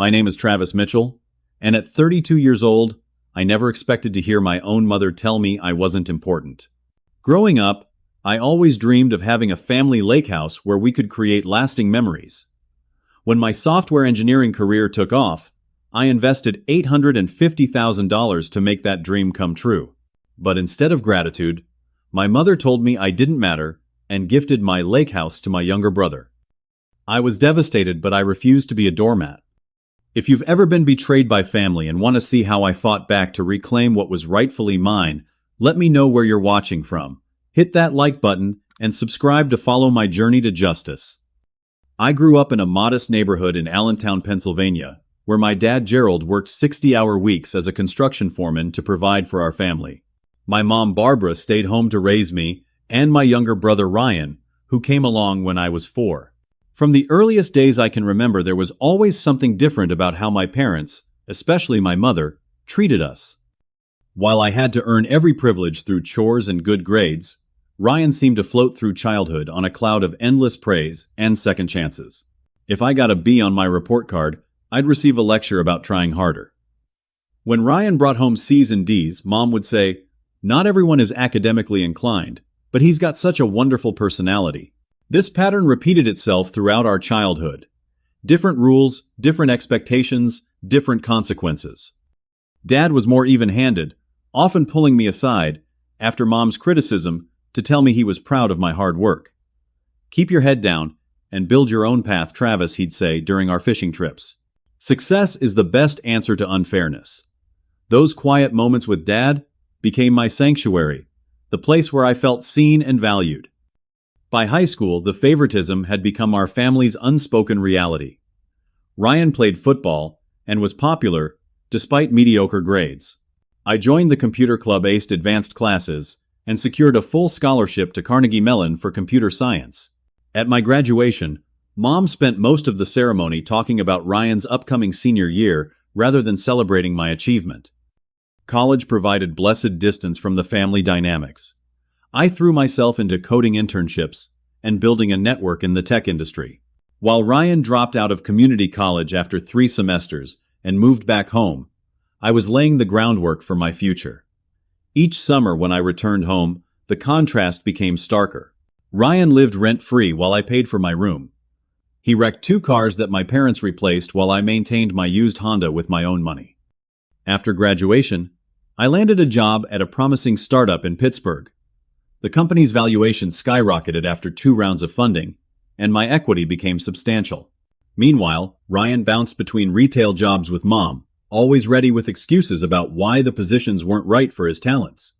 My name is Travis Mitchell, and at 32 years old, I never expected to hear my own mother tell me I wasn't important. Growing up, I always dreamed of having a family lake house where we could create lasting memories. When my software engineering career took off, I invested $850,000 to make that dream come true. But instead of gratitude, my mother told me I didn't matter and gifted my lake house to my younger brother. I was devastated, but I refused to be a doormat. If you've ever been betrayed by family and want to see how I fought back to reclaim what was rightfully mine, let me know where you're watching from. Hit that like button and subscribe to follow my journey to justice. I grew up in a modest neighborhood in Allentown, Pennsylvania, where my dad Gerald worked 60-hour weeks as a construction foreman to provide for our family. My mom Barbara stayed home to raise me and my younger brother Ryan, who came along when I was 4. From the earliest days I can remember, there was always something different about how my parents, especially my mother, treated us. While I had to earn every privilege through chores and good grades, Ryan seemed to float through childhood on a cloud of endless praise and second chances. If I got a B on my report card, I'd receive a lecture about trying harder. When Ryan brought home C's and D's, Mom would say, "Not everyone is academically inclined, but he's got such a wonderful personality." This pattern repeated itself throughout our childhood. Different rules, different expectations, different consequences. Dad was more even-handed, often pulling me aside, after Mom's criticism, to tell me he was proud of my hard work. "Keep your head down and build your own path, Travis," he'd say during our fishing trips. Success is the best answer to unfairness. Those quiet moments with Dad became my sanctuary, the place where I felt seen and valued. By high school, the favoritism had become our family's unspoken reality. Ryan played football and was popular despite mediocre grades. I joined the computer club, aced advanced classes, and secured a full scholarship to Carnegie Mellon for computer science. At my graduation, Mom spent most of the ceremony talking about Ryan's upcoming senior year rather than celebrating my achievement. College provided blessed distance from the family dynamics. I threw myself into coding internships and building a network in the tech industry. While Ryan dropped out of community college after 3 semesters and moved back home, I was laying the groundwork for my future. Each summer when I returned home, the contrast became starker. Ryan lived rent-free while I paid for my room. He wrecked 2 cars that my parents replaced while I maintained my used Honda with my own money. After graduation, I landed a job at a promising startup in Pittsburgh. The company's valuation skyrocketed after 2 rounds of funding, and my equity became substantial. Meanwhile, Ryan bounced between retail jobs with Mom, always ready with excuses about why the positions weren't right for his talents.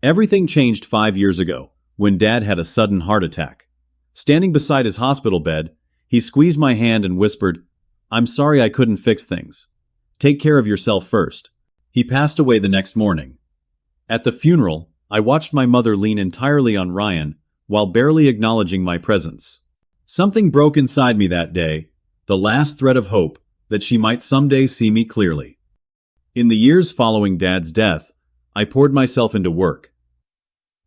Everything changed 5 years ago, when Dad had a sudden heart attack. Standing beside his hospital bed, he squeezed my hand and whispered, "I'm sorry I couldn't fix things. Take care of yourself first." He passed away the next morning. At the funeral, I watched my mother lean entirely on Ryan while barely acknowledging my presence. Something broke inside me that day, the last thread of hope that she might someday see me clearly. In the years following Dad's death, I poured myself into work.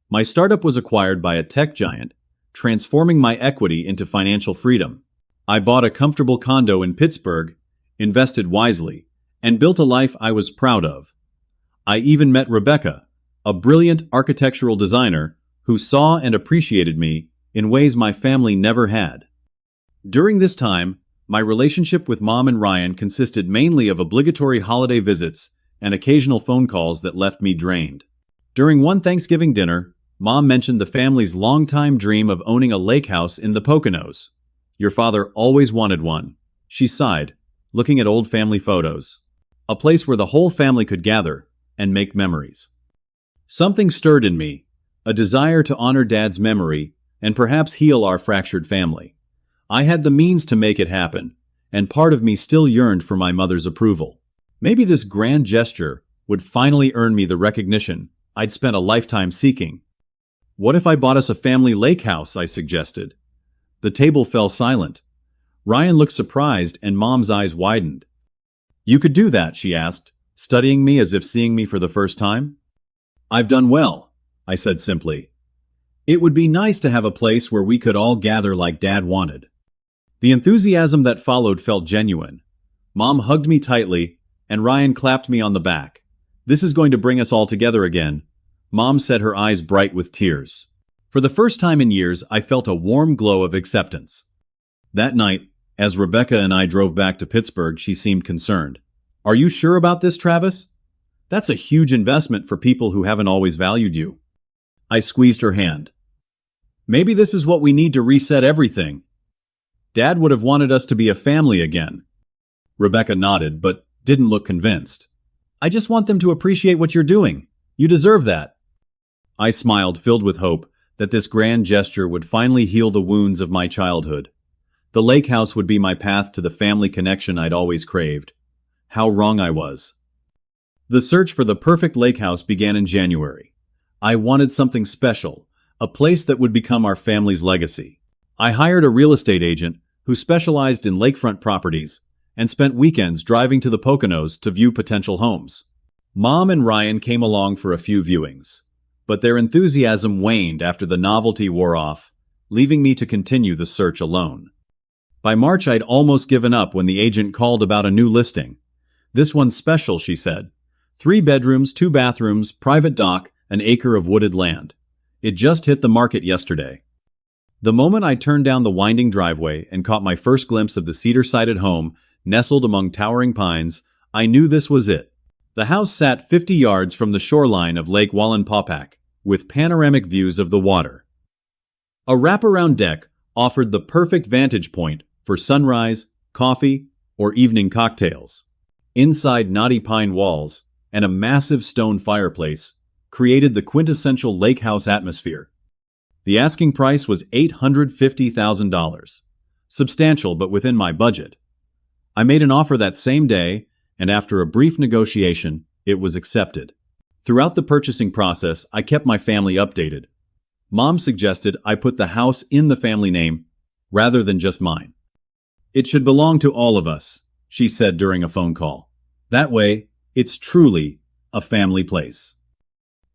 My startup was acquired by a tech giant, transforming my equity into financial freedom. I bought a comfortable condo in Pittsburgh, invested wisely, and built a life I was proud of. I even met Rebecca, a brilliant architectural designer who saw and appreciated me in ways my family never had. During this time, my relationship with Mom and Ryan consisted mainly of obligatory holiday visits and occasional phone calls that left me drained. During one Thanksgiving dinner, Mom mentioned the family's longtime dream of owning a lake house in the Poconos. "Your father always wanted one," she sighed, looking at old family photos. A place where the whole family could gather and make memories. Something stirred in me, a desire to honor Dad's memory and perhaps heal our fractured family. I had the means to make it happen, and part of me still yearned for my mother's approval. Maybe this grand gesture would finally earn me the recognition I'd spent a lifetime seeking. "What if I bought us a family lake house?" I suggested. The table fell silent. Ryan looked surprised and Mom's eyes widened. "You could do that?" she asked, studying me as if seeing me for the first time. "I've done well," I said simply. "It would be nice to have a place where we could all gather like Dad wanted." The enthusiasm that followed felt genuine. Mom hugged me tightly, and Ryan clapped me on the back. "This is going to bring us all together again." Mom said, her eyes bright with tears. For the first time in years, I felt a warm glow of acceptance. That night, as Rebecca and I drove back to Pittsburgh, she seemed concerned. "Are you sure about this, Travis? That's a huge investment for people who haven't always valued you." I squeezed her hand. "Maybe this is what we need to reset everything. Dad would have wanted us to be a family again." Rebecca nodded, but didn't look convinced. "I just want them to appreciate what you're doing. You deserve that." I smiled, filled with hope that this grand gesture would finally heal the wounds of my childhood. The lake house would be my path to the family connection I'd always craved. How wrong I was. The search for the perfect lake house began in January. I wanted something special, a place that would become our family's legacy. I hired a real estate agent who specialized in lakefront properties and spent weekends driving to the Poconos to view potential homes. Mom and Ryan came along for a few viewings, but their enthusiasm waned after the novelty wore off, leaving me to continue the search alone. By March, I'd almost given up when the agent called about a new listing. "This one's special," she said. 3 bedrooms, 2 bathrooms, private dock, an acre of wooded land. It just hit the market yesterday. The moment I turned down the winding driveway and caught my first glimpse of the cedar-sided home nestled among towering pines, I knew this was it. The house sat 50 yards from the shoreline of Lake Wallenpaupack, with panoramic views of the water. A wraparound deck offered the perfect vantage point for sunrise, coffee, or evening cocktails. Inside knotty pine walls and a massive stone fireplace created the quintessential lake house atmosphere. The asking price was $850,000. Substantial, but within my budget. I made an offer that same day, and after a brief negotiation, it was accepted. Throughout the purchasing process, I kept my family updated. Mom suggested I put the house in the family name, rather than just mine. "It should belong to all of us," she said during a phone call. "That way, it's truly a family place."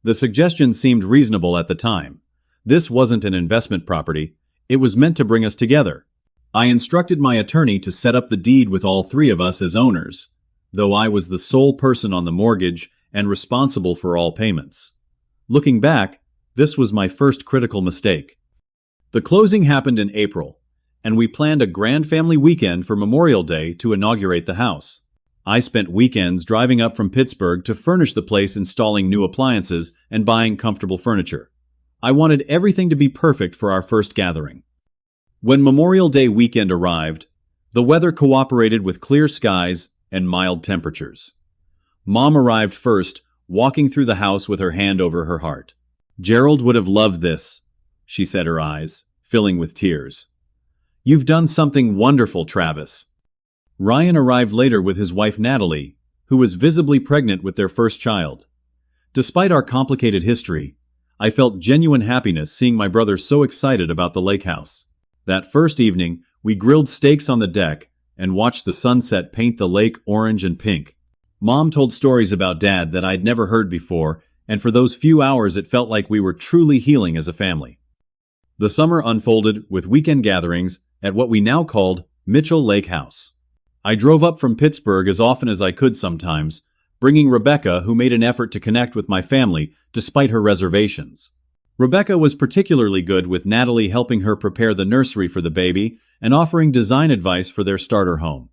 The suggestion seemed reasonable at the time. This wasn't an investment property, it was meant to bring us together. I instructed my attorney to set up the deed with all 3 of us as owners, though I was the sole person on the mortgage and responsible for all payments. Looking back, this was my first critical mistake. The closing happened in April, and we planned a grand family weekend for Memorial Day to inaugurate the house. I spent weekends driving up from Pittsburgh to furnish the place, installing new appliances and buying comfortable furniture. I wanted everything to be perfect for our first gathering. When Memorial Day weekend arrived, the weather cooperated with clear skies and mild temperatures. Mom arrived first, walking through the house with her hand over her heart. "Gerald would have loved this," she said, her eyes filling with tears. "You've done something wonderful, Travis." Ryan arrived later with his wife Natalie, who was visibly pregnant with their first child. Despite our complicated history, I felt genuine happiness seeing my brother so excited about the lake house. That first evening, we grilled steaks on the deck and watched the sunset paint the lake orange and pink. Mom told stories about Dad that I'd never heard before, and for those few hours it felt like we were truly healing as a family. The summer unfolded with weekend gatherings at what we now called Mitchell Lake House. I drove up from Pittsburgh as often as I could sometimes, bringing Rebecca, who made an effort to connect with my family despite her reservations. Rebecca was particularly good, with Natalie helping her prepare the nursery for the baby and offering design advice for their starter home.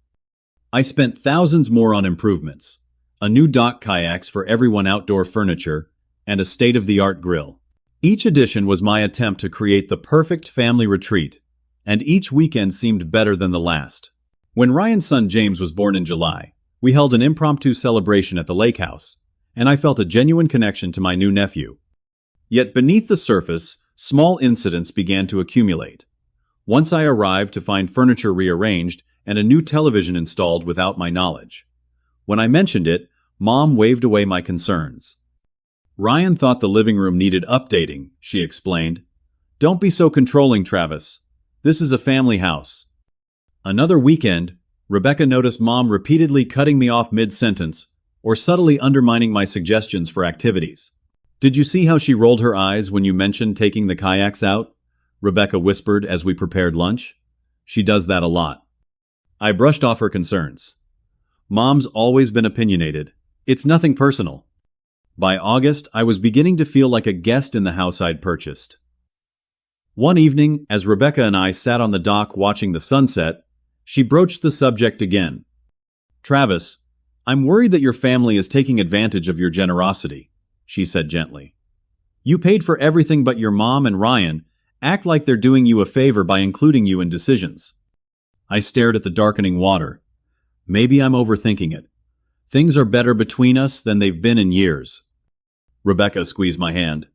I spent thousands more on improvements, a new dock, kayaks for everyone, outdoor furniture, and a state-of-the-art grill. Each addition was my attempt to create the perfect family retreat, and each weekend seemed better than the last. When Ryan's son James was born in July, we held an impromptu celebration at the lake house, and I felt a genuine connection to my new nephew. Yet beneath the surface, small incidents began to accumulate. Once I arrived to find furniture rearranged and a new television installed without my knowledge. When I mentioned it, Mom waved away my concerns. "Ryan thought the living room needed updating," she explained. "Don't be so controlling, Travis. This is a family house." Another weekend, Rebecca noticed Mom repeatedly cutting me off mid-sentence or subtly undermining my suggestions for activities. "Did you see how she rolled her eyes when you mentioned taking the kayaks out?" Rebecca whispered as we prepared lunch. "She does that a lot." I brushed off her concerns. Mom's always been opinionated. It's nothing personal. By August, I was beginning to feel like a guest in the house I'd purchased. One evening, as Rebecca and I sat on the dock watching the sunset, she broached the subject again. "Travis, I'm worried that your family is taking advantage of your generosity," she said gently. "You paid for everything but your mom and Ryan act like they're doing you a favor by including you in decisions." I stared at the darkening water. Maybe I'm overthinking it. Things are better between us than they've been in years. Rebecca squeezed my hand.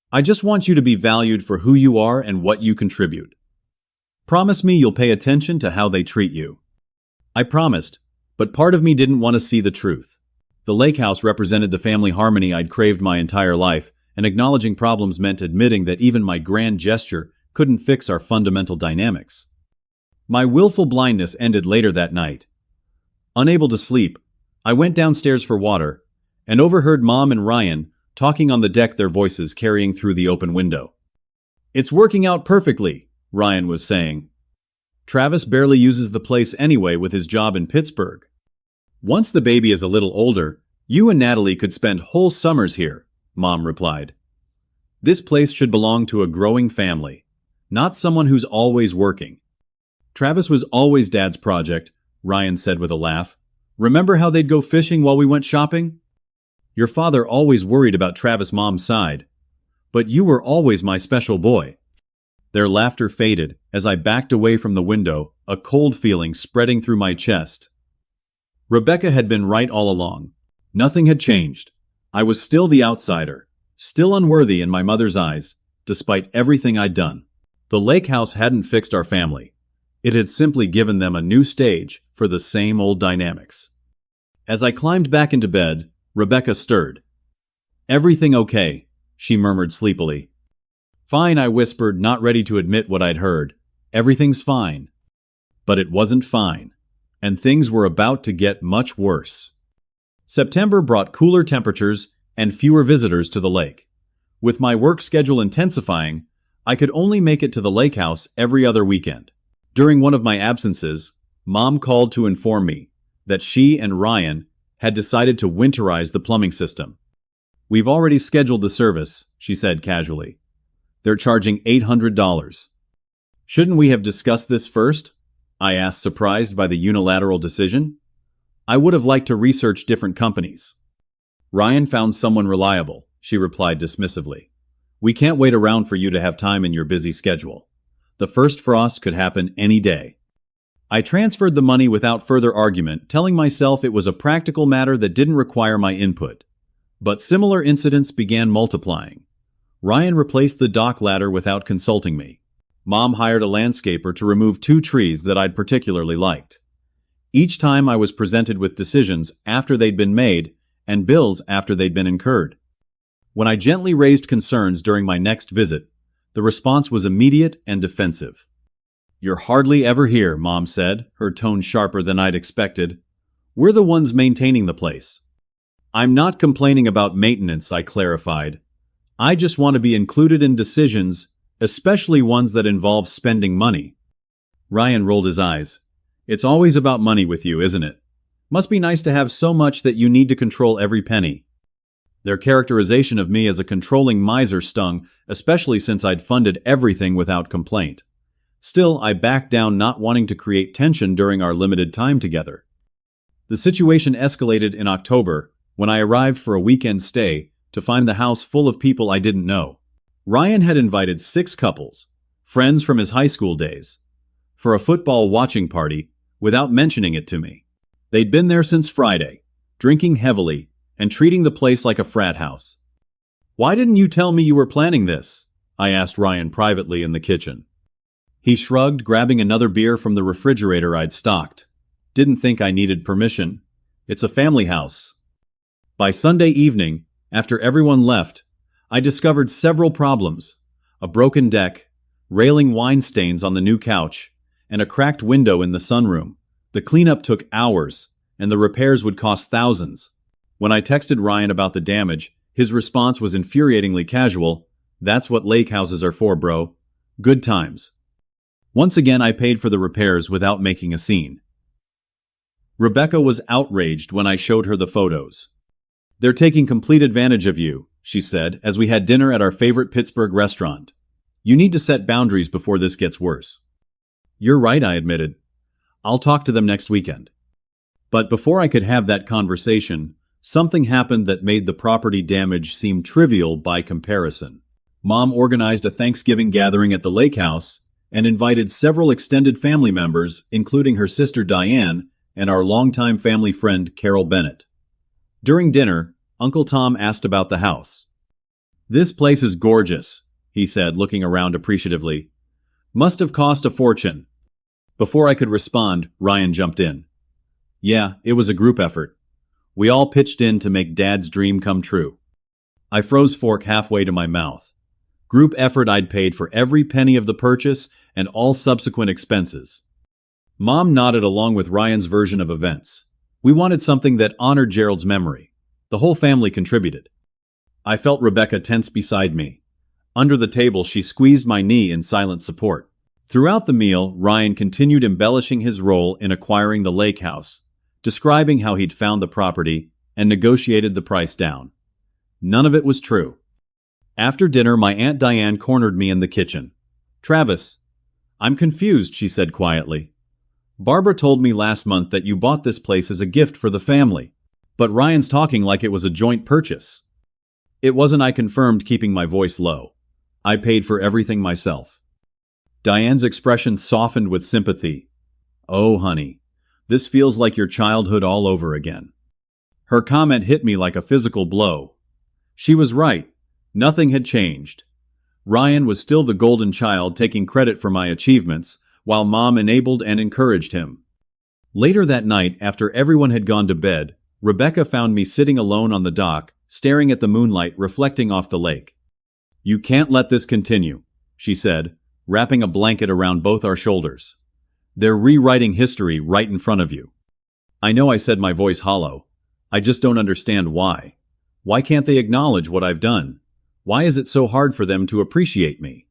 "I just want you to be valued for who you are and what you contribute. Promise me you'll pay attention to how they treat you." I promised, but part of me didn't want to see the truth. The lake house represented the family harmony I'd craved my entire life, and acknowledging problems meant admitting that even my grand gesture couldn't fix our fundamental dynamics. My willful blindness ended later that night. Unable to sleep, I went downstairs for water, and overheard Mom and Ryan talking on the deck, their voices carrying through the open window. "It's working out perfectly," Ryan was saying. "Travis barely uses the place anyway with his job in Pittsburgh. Once the baby is a little older, you and Natalie could spend whole summers here," Mom replied. "This place should belong to a growing family, not someone who's always working." "Travis was always Dad's project," Ryan said with a laugh. "Remember how they'd go fishing while we went shopping? Your father always worried about Travis' mom's side. But you were always my special boy." Their laughter faded as I backed away from the window, a cold feeling spreading through my chest. Rebecca had been right all along. Nothing had changed. I was still the outsider, still unworthy in my mother's eyes, despite everything I'd done. The lake house hadn't fixed our family. It had simply given them a new stage for the same old dynamics. As I climbed back into bed, Rebecca stirred. "Everything okay?" she murmured sleepily. "Fine," I whispered, not ready to admit what I'd heard. "Everything's fine." But it wasn't fine, and things were about to get much worse. September brought cooler temperatures and fewer visitors to the lake. With my work schedule intensifying, I could only make it to the lake house every other weekend. During one of my absences, Mom called to inform me that she and Ryan had decided to winterize the plumbing system. "We've already scheduled the service," she said casually. "They're charging $800. "Shouldn't we have discussed this first?" I asked, surprised by the unilateral decision. "I would have liked to research different companies." "Ryan found someone reliable," she replied dismissively. "We can't wait around for you to have time in your busy schedule. The first frost could happen any day." I transferred the money without further argument, telling myself it was a practical matter that didn't require my input. But similar incidents began multiplying. Ryan replaced the dock ladder without consulting me. Mom hired a landscaper to remove 2 trees that I'd particularly liked. Each time I was presented with decisions after they'd been made and bills after they'd been incurred. When I gently raised concerns during my next visit, the response was immediate and defensive. "You're hardly ever here," Mom said, her tone sharper than I'd expected. "We're the ones maintaining the place." "I'm not complaining about maintenance," I clarified. "I just want to be included in decisions, especially ones that involve spending money." Ryan rolled his eyes. "It's always about money with you, isn't it? Must be nice to have so much that you need to control every penny." Their characterization of me as a controlling miser stung, especially since I'd funded everything without complaint. Still, I backed down, not wanting to create tension during our limited time together. The situation escalated in October, when I arrived for a weekend stay to find the house full of people I didn't know. Ryan had invited 6 couples, friends from his high school days, for a football watching party without mentioning it to me. They'd been there since Friday, drinking heavily and treating the place like a frat house. "Why didn't you tell me you were planning this?" I asked Ryan privately in the kitchen. He shrugged, grabbing another beer from the refrigerator I'd stocked. "Didn't think I needed permission. It's a family house." By Sunday evening, after everyone left, I discovered several problems: a broken deck, railing wine stains on the new couch, and a cracked window in the sunroom. The cleanup took hours, and the repairs would cost thousands. When I texted Ryan about the damage, his response was infuriatingly casual. "That's what lake houses are for, bro. Good times." Once again, I paid for the repairs without making a scene. Rebecca was outraged when I showed her the photos. "They're taking complete advantage of you," she said, as we had dinner at our favorite Pittsburgh restaurant. "You need to set boundaries before this gets worse." "You're right," I admitted. "I'll talk to them next weekend." But before I could have that conversation, something happened that made the property damage seem trivial by comparison. Mom organized a Thanksgiving gathering at the lake house and invited several extended family members, including her sister Diane and our longtime family friend Carol Bennett. During dinner, Uncle Tom asked about the house. "This place is gorgeous," he said, looking around appreciatively. "Must have cost a fortune." Before I could respond, Ryan jumped in. "Yeah, it was a group effort. We all pitched in to make Dad's dream come true." I froze fork halfway to my mouth. Group effort I'd paid for every penny of the purchase and all subsequent expenses. Mom nodded along with Ryan's version of events. We wanted something that honored Gerald's memory. The whole family contributed. I felt Rebecca tense beside me. Under the table, she squeezed my knee in silent support. Throughout the meal, Ryan continued embellishing his role in acquiring the lake house, describing how he'd found the property and negotiated the price down. None of it was true. After dinner, my Aunt Diane cornered me in the kitchen. "Travis, I'm confused," she said quietly. "Barbara told me last month that you bought this place as a gift for the family, but Ryan's talking like it was a joint purchase." "It wasn't," I confirmed, keeping my voice low. "I paid for everything myself." Diane's expression softened with sympathy. "Oh, honey, this feels like your childhood all over again." Her comment hit me like a physical blow. She was right. Nothing had changed. Ryan was still the golden child taking credit for my achievements, while Mom enabled and encouraged him. Later that night, after everyone had gone to bed, Rebecca found me sitting alone on the dock, staring at the moonlight reflecting off the lake. "You can't let this continue," she said, wrapping a blanket around both our shoulders. "They're rewriting history right in front of you." "I know," I said, my voice hollow. "I just don't understand why. Why can't they acknowledge what I've done? Why is it so hard for them to appreciate me?"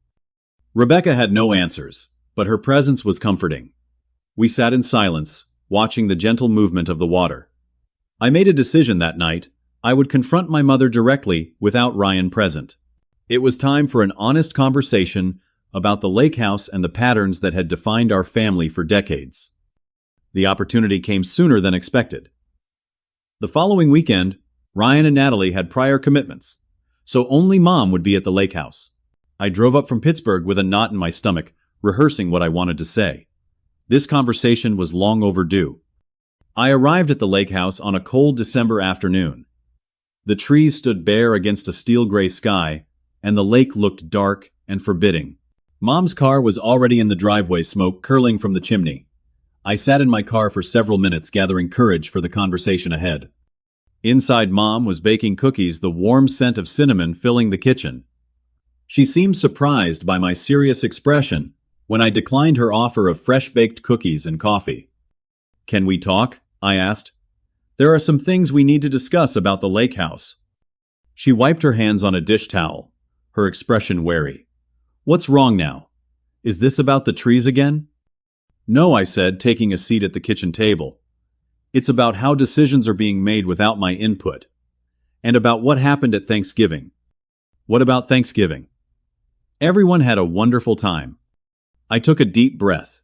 Rebecca had no answers, but her presence was comforting. We sat in silence, watching the gentle movement of the water. I made a decision that night. I would confront my mother directly without Ryan present. It was time for an honest conversation about the lake house and the patterns that had defined our family for decades. The opportunity came sooner than expected. The following weekend, Ryan and Natalie had prior commitments, so only Mom would be at the lake house. I drove up from Pittsburgh with a knot in my stomach, rehearsing what I wanted to say. This conversation was long overdue. I arrived at the lake house on a cold December afternoon. The trees stood bare against a steel gray sky, and the lake looked dark and forbidding. Mom's car was already in the driveway, smoke curling from the chimney. I sat in my car for several minutes, gathering courage for the conversation ahead. Inside, Mom was baking cookies, the warm scent of cinnamon filling the kitchen. She seemed surprised by my serious expression when I declined her offer of fresh-baked cookies and coffee. "Can we talk?" I asked. "There are some things we need to discuss about the lake house." She wiped her hands on a dish towel, her expression wary. "What's wrong now? Is this about the trees again?" "No," I said, taking a seat at the kitchen table. "It's about how decisions are being made without my input. And about what happened at Thanksgiving." "What about Thanksgiving?" "Everyone had a wonderful time." I took a deep breath.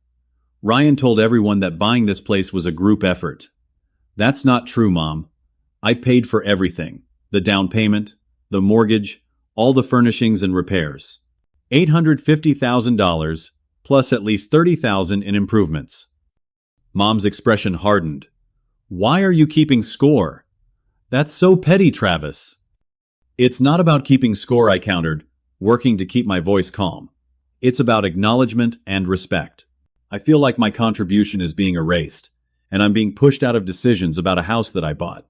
"Ryan told everyone that buying this place was a group effort." "That's not true, Mom. I paid for everything. The down payment, the mortgage, all the furnishings and repairs. $850,000, plus at least $30,000 in improvements." Mom's expression hardened. "Why are you keeping score? That's so petty, Travis." "It's not about keeping score," I countered, working to keep my voice calm. "It's about acknowledgement and respect. I feel like my contribution is being erased, and I'm being pushed out of decisions about a house that I bought."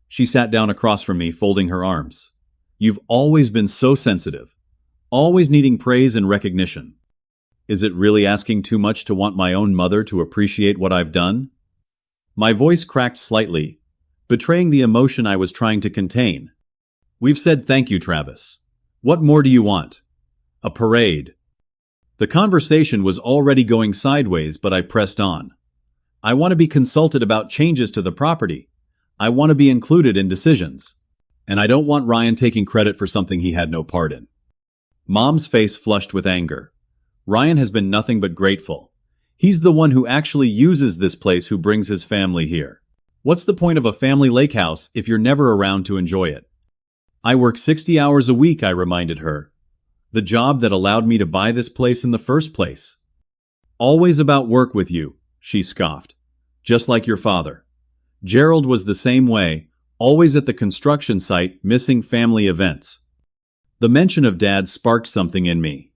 She sat down across from me, folding her arms. "You've always been so sensitive, always needing praise and recognition. Is it really asking too much to want my own mother to appreciate what I've done?" My voice cracked slightly, betraying the emotion I was trying to contain. "We've said thank you, Travis. What more do you want? A parade?" The conversation was already going sideways, but I pressed on. I want to be consulted about changes to the property. I want to be included in decisions. And I don't want Ryan taking credit for something he had no part in. Mom's face flushed with anger. Ryan has been nothing but grateful. He's the one who actually uses this place, who brings his family here. What's the point of a family lake house if you're never around to enjoy it? I work 60 hours a week, I reminded her. The job that allowed me to buy this place in the first place. Always about work with you, she scoffed. Just like your father. Gerald was the same way, always at the construction site, missing family events. The mention of Dad sparked something in me.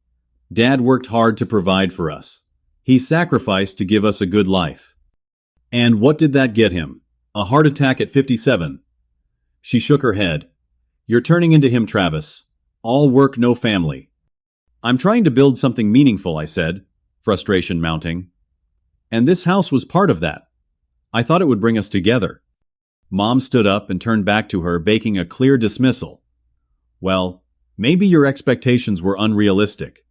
Dad worked hard to provide for us. He sacrificed to give us a good life. And what did that get him? A heart attack at 57. She shook her head. You're turning into him, Travis. All work, no family. I'm trying to build something meaningful, I said, frustration mounting. And this house was part of that. I thought it would bring us together. Mom stood up and turned back to her, baking a clear dismissal. Well, maybe your expectations were unrealistic.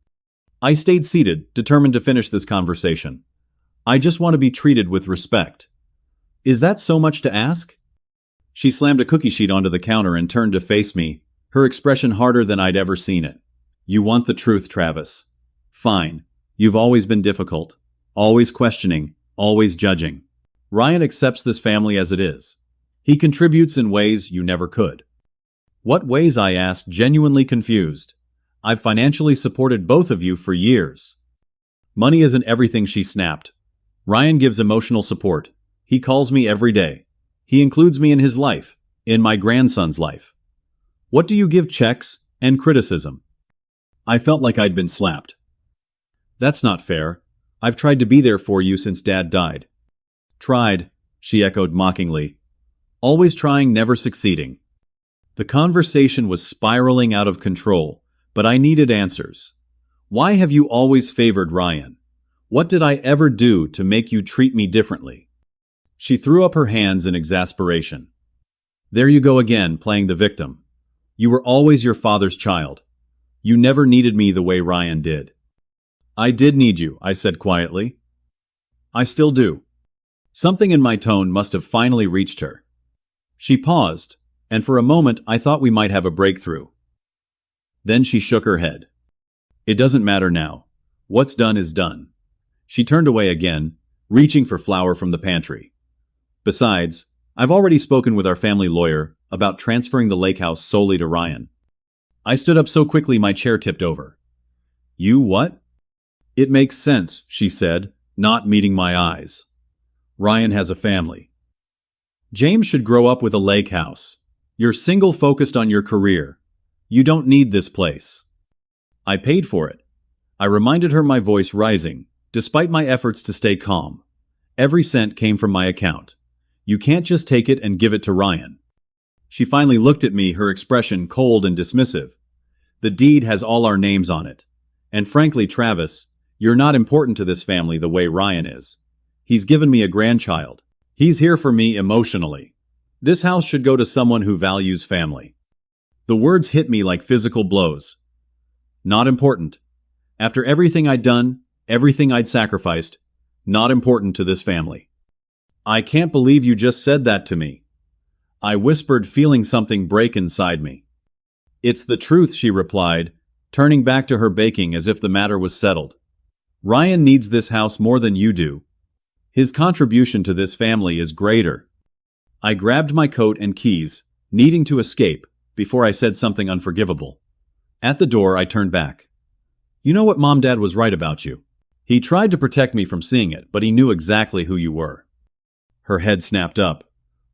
I stayed seated, determined to finish this conversation. I just want to be treated with respect. Is that so much to ask? She slammed a cookie sheet onto the counter and turned to face me, her expression harder than I'd ever seen it. You want the truth, Travis. Fine. You've always been difficult. Always questioning. Always judging. Ryan accepts this family as it is. He contributes in ways you never could. What ways? I asked, genuinely confused. I've financially supported both of you for years. Money isn't everything, she snapped. Ryan gives emotional support. He calls me every day. He includes me in his life, in my grandson's life. What do you give? Checks and criticism. I felt like I'd been slapped. That's not fair. I've tried to be there for you since Dad died. Tried, she echoed mockingly. Always trying, never succeeding. The conversation was spiraling out of control, but I needed answers. Why have you always favored Ryan? What did I ever do to make you treat me differently? She threw up her hands in exasperation. There you go again, playing the victim. You were always your father's child. You never needed me the way Ryan did. I did need you, I said quietly. I still do. Something in my tone must have finally reached her. She paused, and for a moment I thought we might have a breakthrough. Then she shook her head. It doesn't matter now. What's done is done. She turned away again, reaching for flour from the pantry. Besides, I've already spoken with our family lawyer about transferring the lake house solely to Ryan. I stood up so quickly my chair tipped over. You what? It makes sense, she said, not meeting my eyes. Ryan has a family. James should grow up with a lake house. You're single-focused on your career. You don't need this place. I paid for it. I reminded her, my voice rising, despite my efforts to stay calm. Every cent came from my account. You can't just take it and give it to Ryan. She finally looked at me, her expression cold and dismissive. The deed has all our names on it. And frankly, Travis, you're not important to this family the way Ryan is. He's given me a grandchild. He's here for me emotionally. This house should go to someone who values family. The words hit me like physical blows. Not important. After everything I'd done, everything I'd sacrificed, not important to this family. I can't believe you just said that to me. I whispered, feeling something break inside me. It's the truth, she replied, turning back to her baking as if the matter was settled. Ryan needs this house more than you do. His contribution to this family is greater. I grabbed my coat and keys, needing to escape, before I said something unforgivable. At the door, I turned back. You know what, Mom? Dad was right about you. He tried to protect me from seeing it, but he knew exactly who you were. Her head snapped up.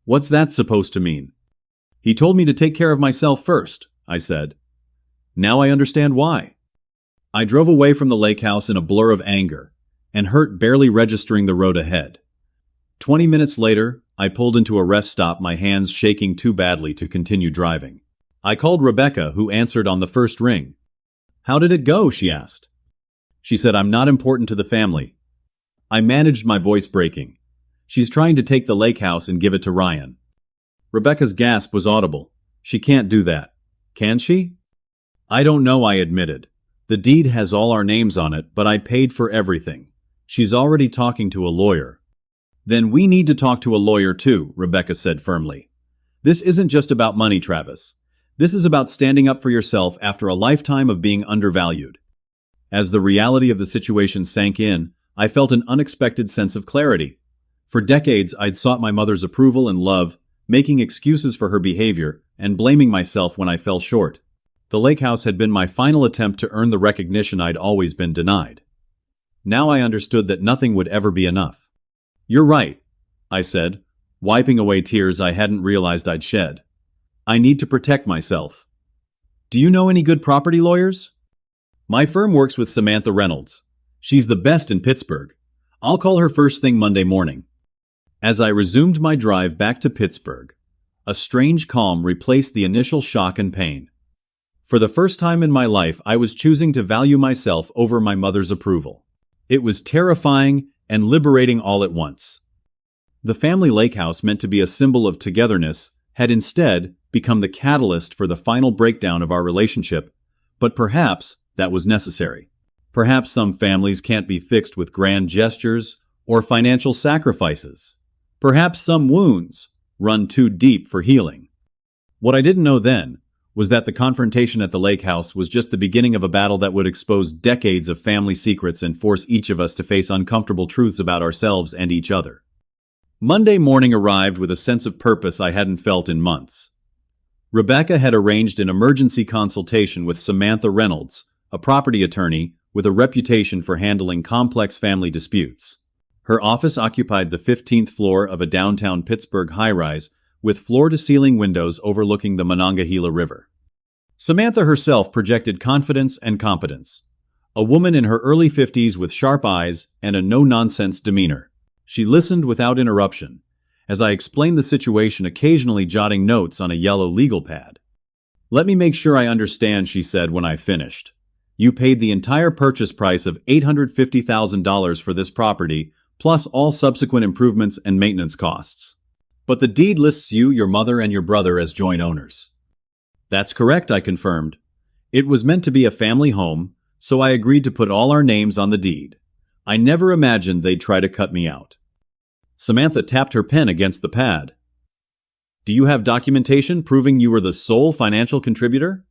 What's that supposed to mean? He told me to take care of myself first, I said. Now I understand why. I drove away from the lake house in a blur of anger, and hurt barely registering the road ahead. 20 minutes later, I pulled into a rest stop, my hands shaking too badly to continue driving. I called Rebecca, who answered on the first ring. How did it go? She asked. She said, I'm not important to the family. I managed, my voice breaking. She's trying to take the lake house and give it to Ryan. Rebecca's gasp was audible. She can't do that. Can she? I don't know, I admitted. The deed has all our names on it, but I paid for everything. She's already talking to a lawyer. Then we need to talk to a lawyer too, Rebecca said firmly. This isn't just about money, Travis. This is about standing up for yourself after a lifetime of being undervalued. As the reality of the situation sank in, I felt an unexpected sense of clarity. For decades, I'd sought my mother's approval and love, making excuses for her behavior and blaming myself when I fell short. The lake house had been my final attempt to earn the recognition I'd always been denied. Now I understood that nothing would ever be enough. You're right, I said, wiping away tears I hadn't realized I'd shed. I need to protect myself. Do you know any good property lawyers? My firm works with Samantha Reynolds. She's the best in Pittsburgh. I'll call her first thing Monday morning. As I resumed my drive back to Pittsburgh, a strange calm replaced the initial shock and pain. For the first time in my life, I was choosing to value myself over my mother's approval. It was terrifying and liberating all at once. The family lake house, meant to be a symbol of togetherness, had instead become the catalyst for the final breakdown of our relationship, but perhaps that was necessary. Perhaps some families can't be fixed with grand gestures or financial sacrifices. Perhaps some wounds run too deep for healing. What I didn't know then was that the confrontation at the lake house was just the beginning of a battle that would expose decades of family secrets and force each of us to face uncomfortable truths about ourselves and each other. Monday morning arrived with a sense of purpose I hadn't felt in months. Rebecca had arranged an emergency consultation with Samantha Reynolds, a property attorney with a reputation for handling complex family disputes. Her office occupied the 15th floor of a downtown Pittsburgh high-rise with floor-to-ceiling windows overlooking the Monongahela River. Samantha herself projected confidence and competence. A woman in her early 50s with sharp eyes and a no-nonsense demeanor. She listened without interruption, as I explained the situation, occasionally jotting notes on a yellow legal pad. "Let me make sure I understand," she said when I finished. "You paid the entire purchase price of $850,000 for this property, plus all subsequent improvements and maintenance costs. But the deed lists you, your mother, and your brother as joint owners." "That's correct," I confirmed. "It was meant to be a family home, so I agreed to put all our names on the deed. I never imagined they'd try to cut me out." Samantha tapped her pen against the pad. "Do you have documentation proving you were the sole financial contributor?"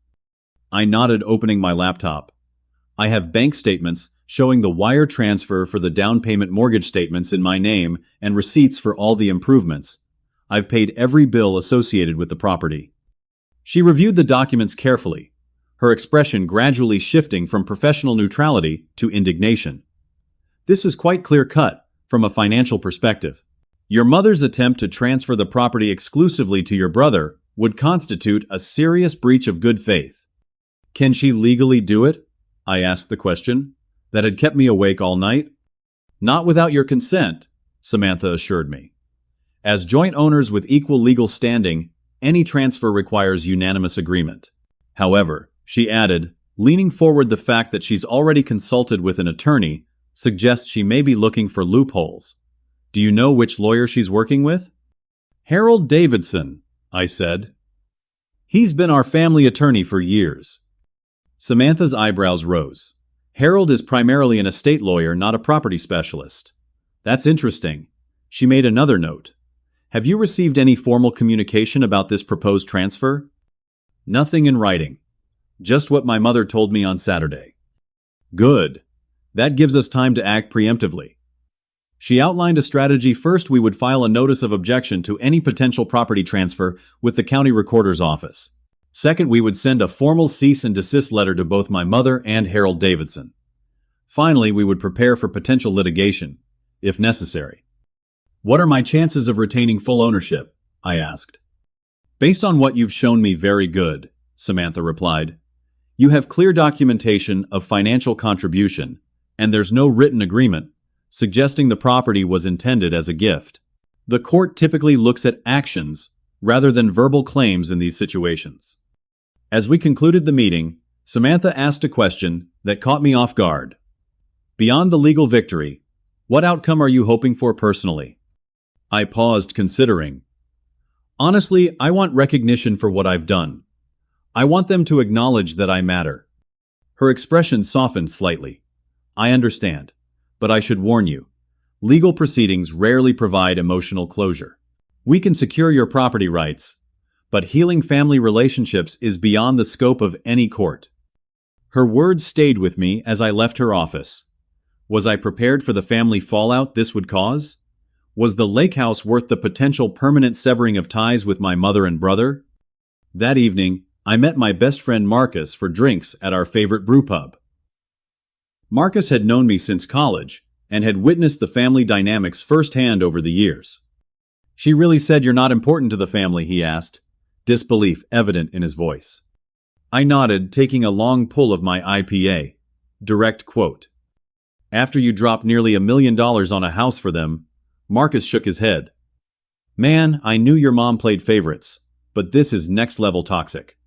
I nodded, opening my laptop. "I have bank statements showing the wire transfer for the down payment, mortgage statements in my name, and receipts for all the improvements. I've paid every bill associated with the property." She reviewed the documents carefully, her expression gradually shifting from professional neutrality to indignation. "This is quite clear-cut from a financial perspective. Your mother's attempt to transfer the property exclusively to your brother would constitute a serious breach of good faith." "Can she legally do it?" I asked the question that had kept me awake all night. "Not without your consent," Samantha assured me. "As joint owners with equal legal standing, any transfer requires unanimous agreement. However," she added, leaning forward, "the fact that she's already consulted with an attorney suggests she may be looking for loopholes. Do you know which lawyer she's working with?" "Harold Davidson," I said. "He's been our family attorney for years." Samantha's eyebrows rose. "Harold is primarily an estate lawyer, not a property specialist." "That's interesting." She made another note. "Have you received any formal communication about this proposed transfer?" "Nothing in writing. Just what my mother told me on Saturday." "Good. That gives us time to act preemptively." She outlined a strategy. First, we would file a notice of objection to any potential property transfer with the county recorder's office. Second, we would send a formal cease and desist letter to both my mother and Harold Davidson. Finally, we would prepare for potential litigation, if necessary. "What are my chances of retaining full ownership?" I asked. "Based on what you've shown me, very good," Samantha replied. "You have clear documentation of financial contribution, and there's no written agreement suggesting the property was intended as a gift. The court typically looks at actions rather than verbal claims in these situations." As we concluded the meeting, Samantha asked a question that caught me off guard. "Beyond the legal victory, what outcome are you hoping for personally?" I paused, considering. "Honestly, I want recognition for what I've done. I want them to acknowledge that I matter." Her expression softened slightly. "I understand, but I should warn you. Legal proceedings rarely provide emotional closure. We can secure your property rights, but healing family relationships is beyond the scope of any court. Her words stayed with me as I left her office. Was I prepared for the family fallout this would cause? Was the lake house worth the potential permanent severing of ties with my mother and brother? That evening, I met my best friend Marcus for drinks at our favorite brewpub. Marcus had known me since college and had witnessed the family dynamics firsthand over the years. "She really said you're not important to the family?" he asked, disbelief evident in his voice. I nodded, taking a long pull of my IPA. Direct quote. "After you dropped nearly $1 million on a house for them," Marcus shook his head. "Man, I knew your mom played favorites, but this is next-level toxic.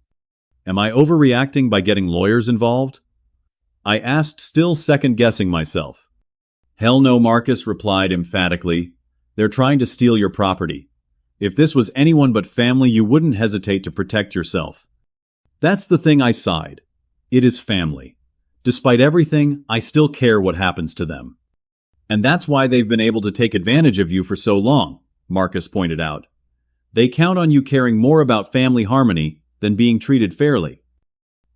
Am I overreacting by getting lawyers involved?" I asked, still second-guessing myself. "Hell no," Marcus replied emphatically. "They're trying to steal your property. If this was anyone but family, you wouldn't hesitate to protect yourself." That's the thing, I sighed. It is family. Despite everything, I still care what happens to them. "And that's why they've been able to take advantage of you for so long," Marcus pointed out. "They count on you caring more about family harmony than being treated fairly."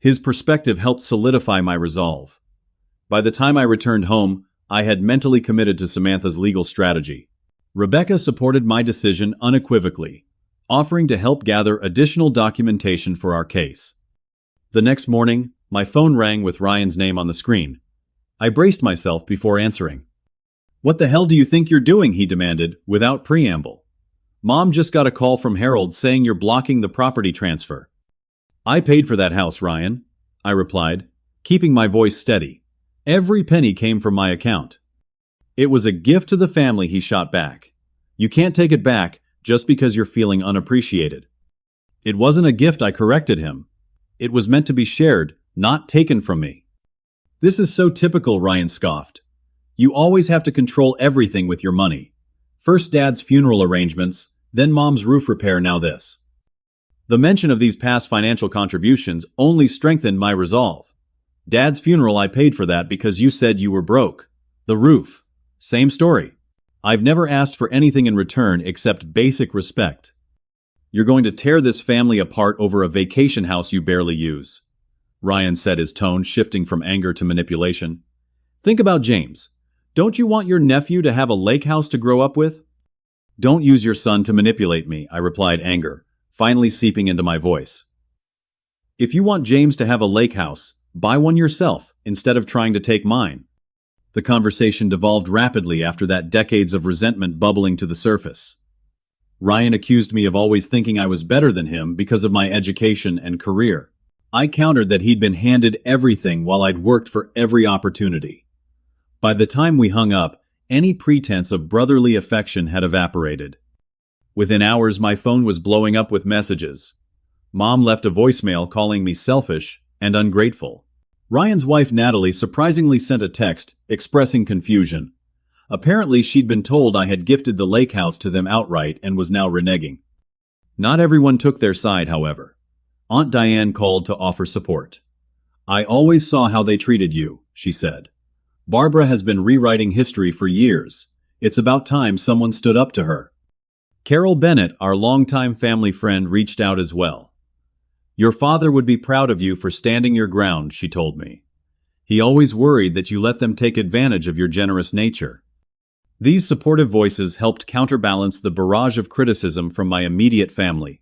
His perspective helped solidify my resolve. By the time I returned home, I had mentally committed to Samantha's legal strategy. Rebecca supported my decision unequivocally, offering to help gather additional documentation for our case. The next morning, my phone rang with Ryan's name on the screen. I braced myself before answering. "What the hell do you think you're doing?" he demanded, without preamble. "Mom just got a call from Harold saying you're blocking the property transfer." "I paid for that house, Ryan," I replied, keeping my voice steady. "Every penny came from my account." "It was a gift to the family," he shot back. "You can't take it back just because you're feeling unappreciated." "It wasn't a gift," I corrected him. "It was meant to be shared, not taken from me." "This is so typical," Ryan scoffed. "You always have to control everything with your money. First Dad's funeral arrangements, then Mom's roof repair, now this." The mention of these past financial contributions only strengthened my resolve. "Dad's funeral, I paid for that because you said you were broke. The roof. Same story. I've never asked for anything in return except basic respect." "You're going to tear this family apart over a vacation house you barely use," Ryan said, his tone shifting from anger to manipulation. "Think about James. Don't you want your nephew to have a lake house to grow up with?" "Don't use your son to manipulate me," I replied, anger finally seeping into my voice. "If you want James to have a lake house, buy one yourself instead of trying to take mine." The conversation devolved rapidly after that, decades of resentment bubbling to the surface. Ryan accused me of always thinking I was better than him because of my education and career. I countered that he'd been handed everything while I'd worked for every opportunity. By the time we hung up, any pretense of brotherly affection had evaporated. Within hours, my phone was blowing up with messages. Mom left a voicemail calling me selfish and ungrateful. Ryan's wife Natalie surprisingly sent a text expressing confusion. Apparently she'd been told I had gifted the lake house to them outright and was now reneging. Not everyone took their side, however. Aunt Diane called to offer support. "I always saw how they treated you," she said. "Barbara has been rewriting history for years. It's about time someone stood up to her." Carol Bennett, our longtime family friend, reached out as well. "Your father would be proud of you for standing your ground," she told me. "He always worried that you let them take advantage of your generous nature." These supportive voices helped counterbalance the barrage of criticism from my immediate family.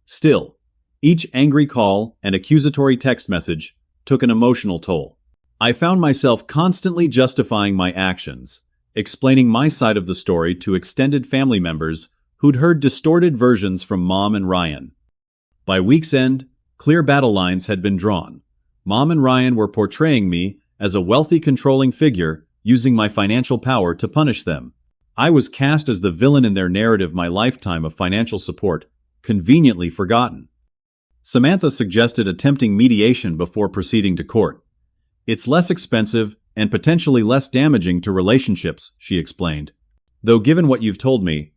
Still, each angry call and accusatory text message took an emotional toll. I found myself constantly justifying my actions, explaining my side of the story to extended family members who'd heard distorted versions from Mom and Ryan. By week's end, clear battle lines had been drawn. Mom and Ryan were portraying me as a wealthy, controlling figure, using my financial power to punish them. I was cast as the villain in their narrative, my lifetime of financial support conveniently forgotten. Samantha suggested attempting mediation before proceeding to court. "It's less expensive and potentially less damaging to relationships," she explained. "Though given what you've told me,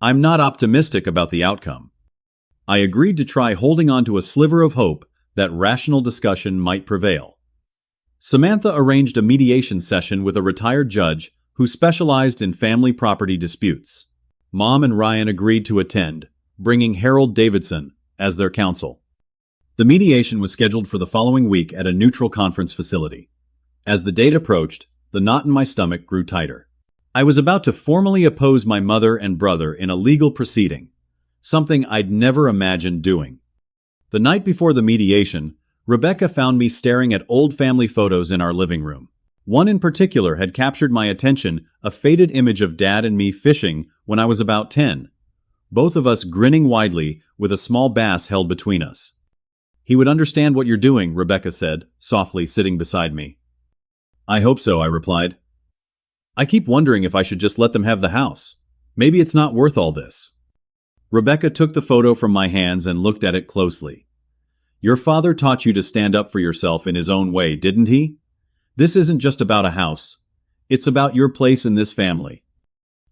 I'm not optimistic about the outcome." I agreed to try, holding on to a sliver of hope that rational discussion might prevail. Samantha arranged a mediation session with a retired judge who specialized in family property disputes. Mom and Ryan agreed to attend, bringing Harold Davidson as their counsel. The mediation was scheduled for the following week at a neutral conference facility. As the date approached, the knot in my stomach grew tighter. I was about to formally oppose my mother and brother in a legal proceeding, something I'd never imagined doing. The night before the mediation, Rebecca found me staring at old family photos in our living room. One in particular had captured my attention, a faded image of Dad and me fishing when I was about 10. Both of us grinning widely with a small bass held between us. "He would understand what you're doing," Rebecca said, softly sitting beside me. "I hope so," I replied. "I keep wondering if I should just let them have the house. Maybe it's not worth all this." Rebecca took the photo from my hands and looked at it closely. "Your father taught you to stand up for yourself in his own way, didn't he? This isn't just about a house. It's about your place in this family."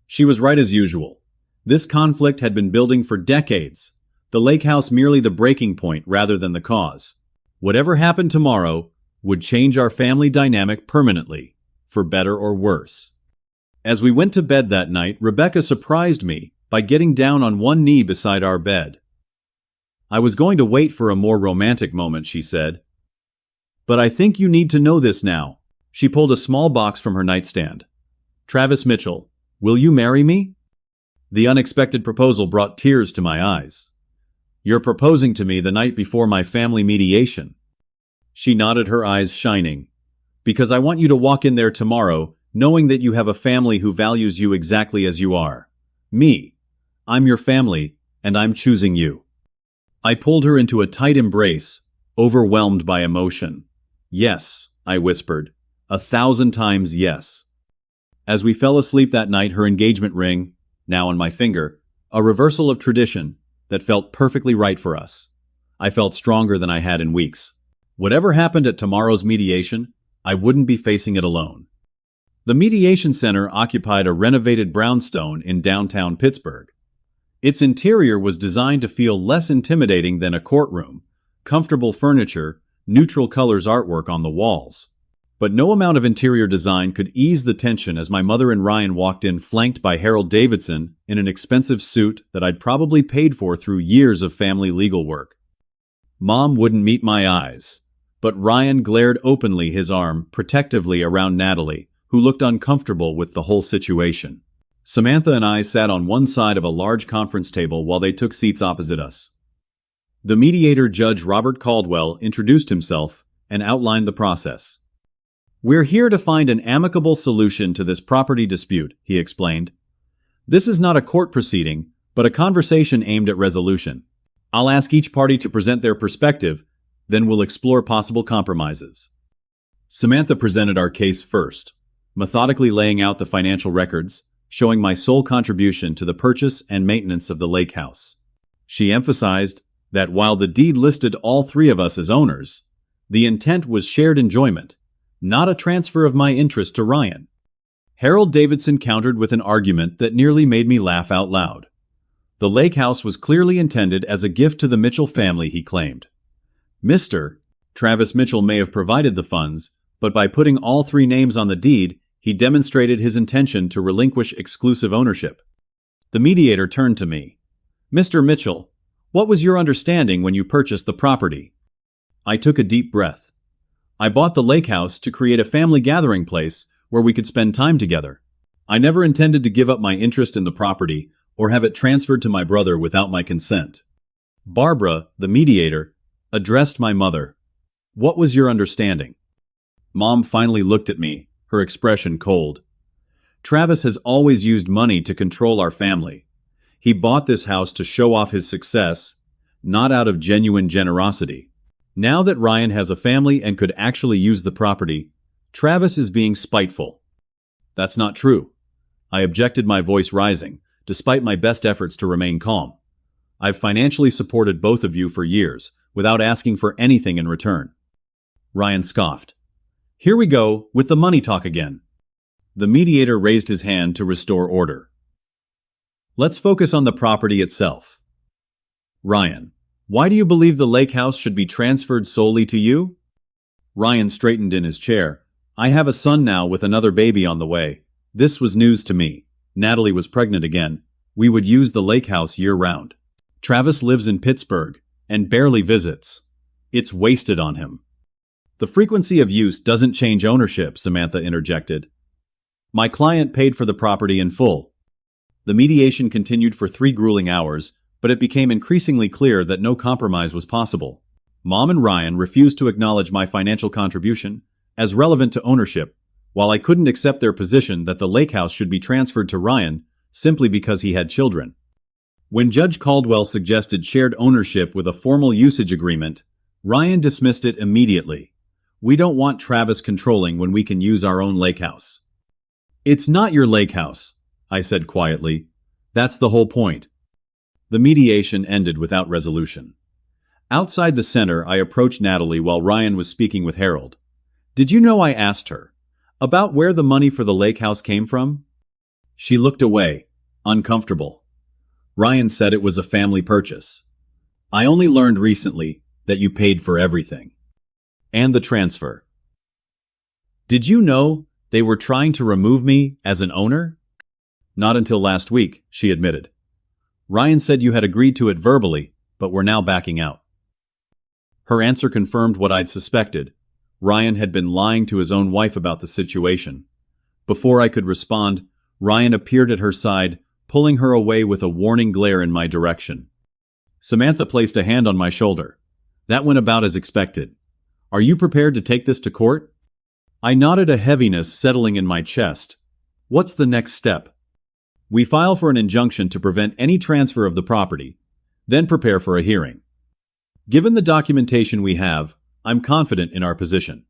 She was right as usual. This conflict had been building for decades, the lake house merely the breaking point rather than the cause. Whatever happened tomorrow would change our family dynamic permanently, for better or worse. As we went to bed that night, Rebecca surprised me by getting down on one knee beside our bed. "I was going to wait for a more romantic moment," she said. "But I think you need to know this now." She pulled a small box from her nightstand. "Travis Mitchell, will you marry me?" The unexpected proposal brought tears to my eyes. "You're proposing to me the night before my family mediation." She nodded, her eyes shining. "Because I want you to walk in there tomorrow, knowing that you have a family who values you exactly as you are. Me. I'm your family, and I'm choosing you." I pulled her into a tight embrace, overwhelmed by emotion. "Yes," I whispered. 1,000 times yes. As we fell asleep that night, her engagement ring, now on my finger, a reversal of tradition that felt perfectly right for us. I felt stronger than I had in weeks. Whatever happened at tomorrow's mediation, I wouldn't be facing it alone. The mediation center occupied a renovated brownstone in downtown Pittsburgh. Its interior was designed to feel less intimidating than a courtroom, comfortable furniture, neutral colors artwork on the walls. But no amount of interior design could ease the tension as my mother and Ryan walked in, flanked by Harold Davidson in an expensive suit that I'd probably paid for through years of family legal work. Mom wouldn't meet my eyes, but Ryan glared openly, his arm protectively around Natalie, who looked uncomfortable with the whole situation. Samantha and I sat on one side of a large conference table while they took seats opposite us. The mediator, Judge Robert Caldwell, introduced himself and outlined the process. "We're here to find an amicable solution to this property dispute," he explained. "This is not a court proceeding, but a conversation aimed at resolution. I'll ask each party to present their perspective, then we'll explore possible compromises." Samantha presented our case first, methodically laying out the financial records, showing my sole contribution to the purchase and maintenance of the lake house. She emphasized that while the deed listed all three of us as owners, the intent was shared enjoyment, not a transfer of my interest to Ryan. Harold Davidson countered with an argument that nearly made me laugh out loud. The lake house was clearly intended as a gift to the Mitchell family, he claimed. Mr. Travis Mitchell may have provided the funds, but by putting all three names on the deed, he demonstrated his intention to relinquish exclusive ownership. The mediator turned to me. "Mr. Mitchell, what was your understanding when you purchased the property?" I took a deep breath. "I bought the lake house to create a family gathering place where we could spend time together. I never intended to give up my interest in the property or have it transferred to my brother without my consent." Barbara, the mediator, addressed my mother. "What was your understanding?" Mom finally looked at me, her expression cold. "Travis has always used money to control our family. He bought this house to show off his success, not out of genuine generosity. Now that Ryan has a family and could actually use the property, Travis is being spiteful." "That's not true," I objected, my voice rising, despite my best efforts to remain calm. "I've financially supported both of you for years, without asking for anything in return." Ryan scoffed. "Here we go, with the money talk again." The mediator raised his hand to restore order. "Let's focus on the property itself. Ryan, why do you believe the lake house should be transferred solely to you?" Ryan straightened in his chair. "I have a son now with another baby on the way. This was news to me. Natalie was pregnant again. We would use the lake house year-round. Travis lives in Pittsburgh and barely visits. It's wasted on him. The frequency of use doesn't change ownership, Samantha interjected. My client paid for the property in full. The mediation continued for 3 grueling hours, but it became increasingly clear that no compromise was possible. Mom and Ryan refused to acknowledge my financial contribution as relevant to ownership, while I couldn't accept their position that the lake house should be transferred to Ryan simply because he had children. When Judge Caldwell suggested shared ownership with a formal usage agreement, Ryan dismissed it immediately. We don't want Travis controlling when we can use our own lake house. It's not your lake house, I said quietly. That's the whole point. The mediation ended without resolution. Outside the center, I approached Natalie while Ryan was speaking with Harold. Did you know I asked her about where the money for the lake house came from? She looked away, uncomfortable. Ryan said it was a family purchase. I only learned recently that you paid for everything. And the transfer. Did you know they were trying to remove me as an owner? Not until last week, she admitted. Ryan said you had agreed to it verbally, but were now backing out. Her answer confirmed what I'd suspected. Ryan had been lying to his own wife about the situation. Before I could respond, Ryan appeared at her side, pulling her away with a warning glare in my direction. Samantha placed a hand on my shoulder. That went about as expected. Are you prepared to take this to court? I nodded, a heaviness settling in my chest. What's the next step? We file for an injunction to prevent any transfer of the property, then prepare for a hearing. Given the documentation we have, I'm confident in our position.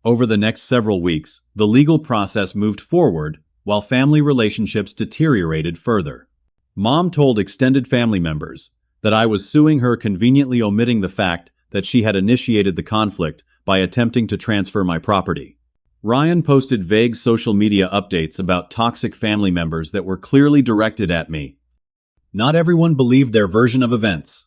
Over the next several weeks, the legal process moved forward while family relationships deteriorated further. Mom told extended family members that I was suing her, conveniently omitting the fact that she had initiated the conflict by attempting to transfer my property. Ryan posted vague social media updates about toxic family members that were clearly directed at me. Not everyone believed their version of events.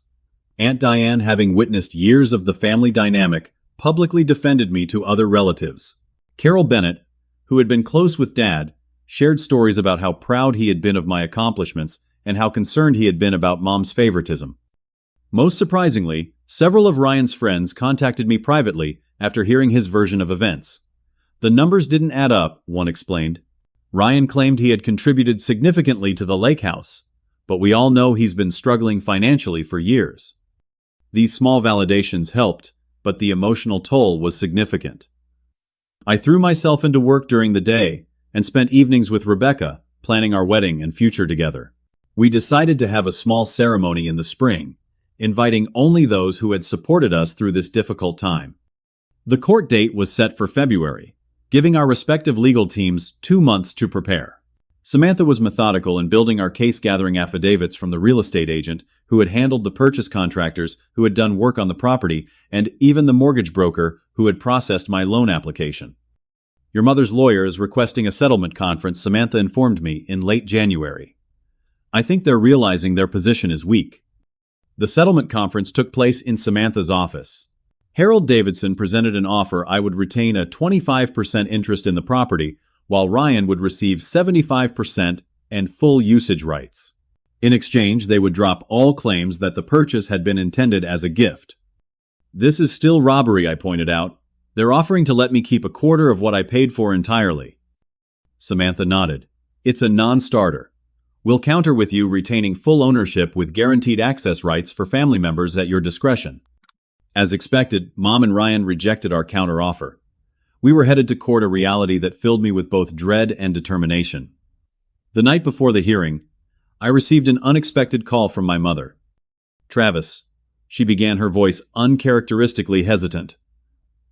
Aunt Diane, having witnessed years of the family dynamic, publicly defended me to other relatives. Carol Bennett, who had been close with Dad, shared stories about how proud he had been of my accomplishments and how concerned he had been about Mom's favoritism. Most surprisingly, several of Ryan's friends contacted me privately after hearing his version of events. The numbers didn't add up, one explained. Ryan claimed he had contributed significantly to the lake house, but we all know he's been struggling financially for years. These small validations helped, but the emotional toll was significant. I threw myself into work during the day and spent evenings with Rebecca, planning our wedding and future together. We decided to have a small ceremony in the spring, inviting only those who had supported us through this difficult time. The court date was set for February, giving our respective legal teams 2 months to prepare. Samantha was methodical in building our case-gathering affidavits from the real estate agent who had handled the purchase contractors who had done work on the property, and even the mortgage broker who had processed my loan application. Your mother's lawyer is requesting a settlement conference, Samantha informed me, in late January. I think they're realizing their position is weak. The settlement conference took place in Samantha's office. Harold Davidson presented an offer I would retain a 25% interest in the property, while Ryan would receive 75% and full usage rights. In exchange, they would drop all claims that the purchase had been intended as a gift. This is still robbery, I pointed out. They're offering to let me keep a quarter of what I paid for entirely. Samantha nodded. It's a non-starter. We'll counter with you retaining full ownership with guaranteed access rights for family members at your discretion. As expected, Mom and Ryan rejected our counteroffer. We were headed to court, a reality that filled me with both dread and determination. The night before the hearing, I received an unexpected call from my mother. Travis, she began, her voice uncharacteristically hesitant.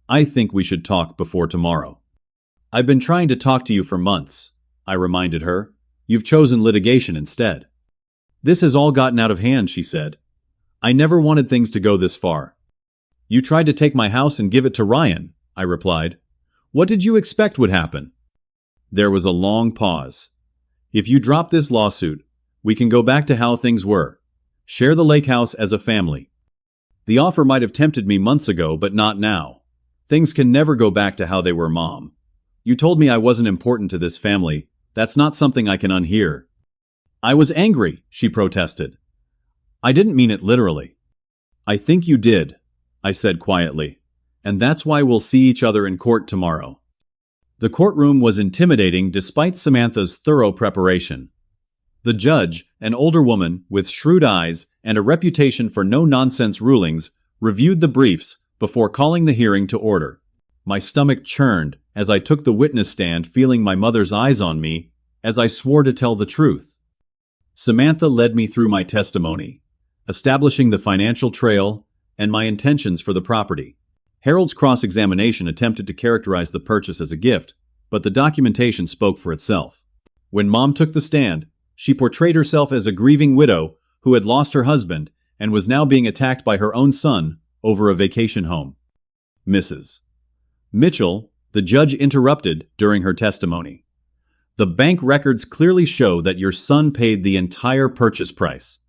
I think we should talk before tomorrow. I've been trying to talk to you for months, I reminded her. You've chosen litigation instead. This has all gotten out of hand, she said. I never wanted things to go this far. You tried to take my house and give it to Ryan, I replied. What did you expect would happen? There was a long pause. If you drop this lawsuit, we can go back to how things were. Share the lake house as a family. The offer might have tempted me months ago, but not now. Things can never go back to how they were, Mom. You told me I wasn't important to this family, That's not something I can unhear. I was angry, she protested. I didn't mean it literally. I think you did, I said quietly, and that's why we'll see each other in court tomorrow. The courtroom was intimidating despite Samantha's thorough preparation. The judge, an older woman with shrewd eyes and a reputation for no-nonsense rulings, reviewed the briefs before calling the hearing to order. My stomach churned as I took the witness stand, feeling my mother's eyes on me as I swore to tell the truth. Samantha led me through my testimony, establishing the financial trail and my intentions for the property. Harold's cross-examination attempted to characterize the purchase as a gift, but the documentation spoke for itself. When Mom took the stand, she portrayed herself as a grieving widow who had lost her husband and was now being attacked by her own son over a vacation home. Mrs. Mitchell, the judge interrupted during her testimony. The bank records clearly show that your son paid the entire purchase price.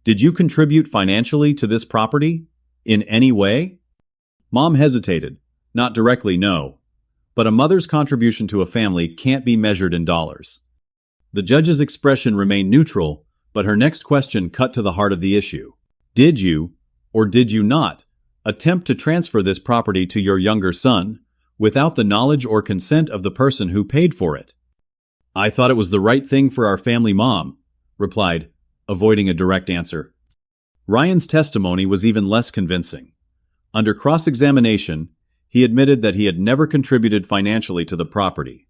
Did you contribute financially to this property? In any way? Mom hesitated. Not directly, no. But a mother's contribution to a family can't be measured in dollars. The judge's expression remained neutral, but her next question cut to the heart of the issue. Did you, or did you not, attempt to transfer this property to your younger son without the knowledge or consent of the person who paid for it? I thought it was the right thing for our family, Mom, replied, avoiding a direct answer. Ryan's testimony was even less convincing. Under cross-examination, he admitted that he had never contributed financially to the property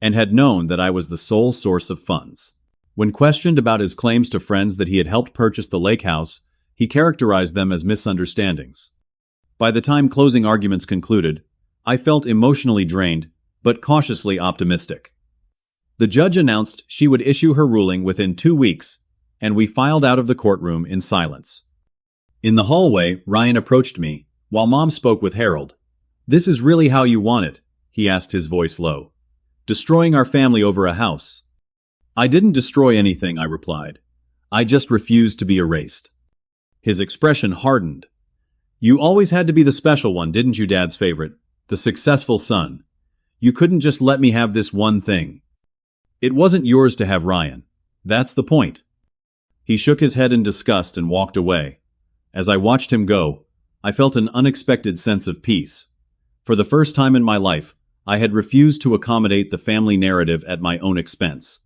and had known that I was the sole source of funds. When questioned about his claims to friends that he had helped purchase the lake house, he characterized them as misunderstandings. By the time closing arguments concluded, I felt emotionally drained, but cautiously optimistic. The judge announced she would issue her ruling within 2 weeks, and we filed out of the courtroom in silence. In the hallway, Ryan approached me, while Mom spoke with Harold. "This is really how you want it," he asked, his voice low. "Destroying our family over a house." "I didn't destroy anything," I replied. "I just refused to be erased." His expression hardened. "You always had to be the special one, didn't you, Dad's favorite? The successful son. You couldn't just let me have this one thing." "It wasn't yours to have, Ryan. That's the point." He shook his head in disgust and walked away. As I watched him go, I felt an unexpected sense of peace. For the first time in my life, I had refused to accommodate the family narrative at my own expense.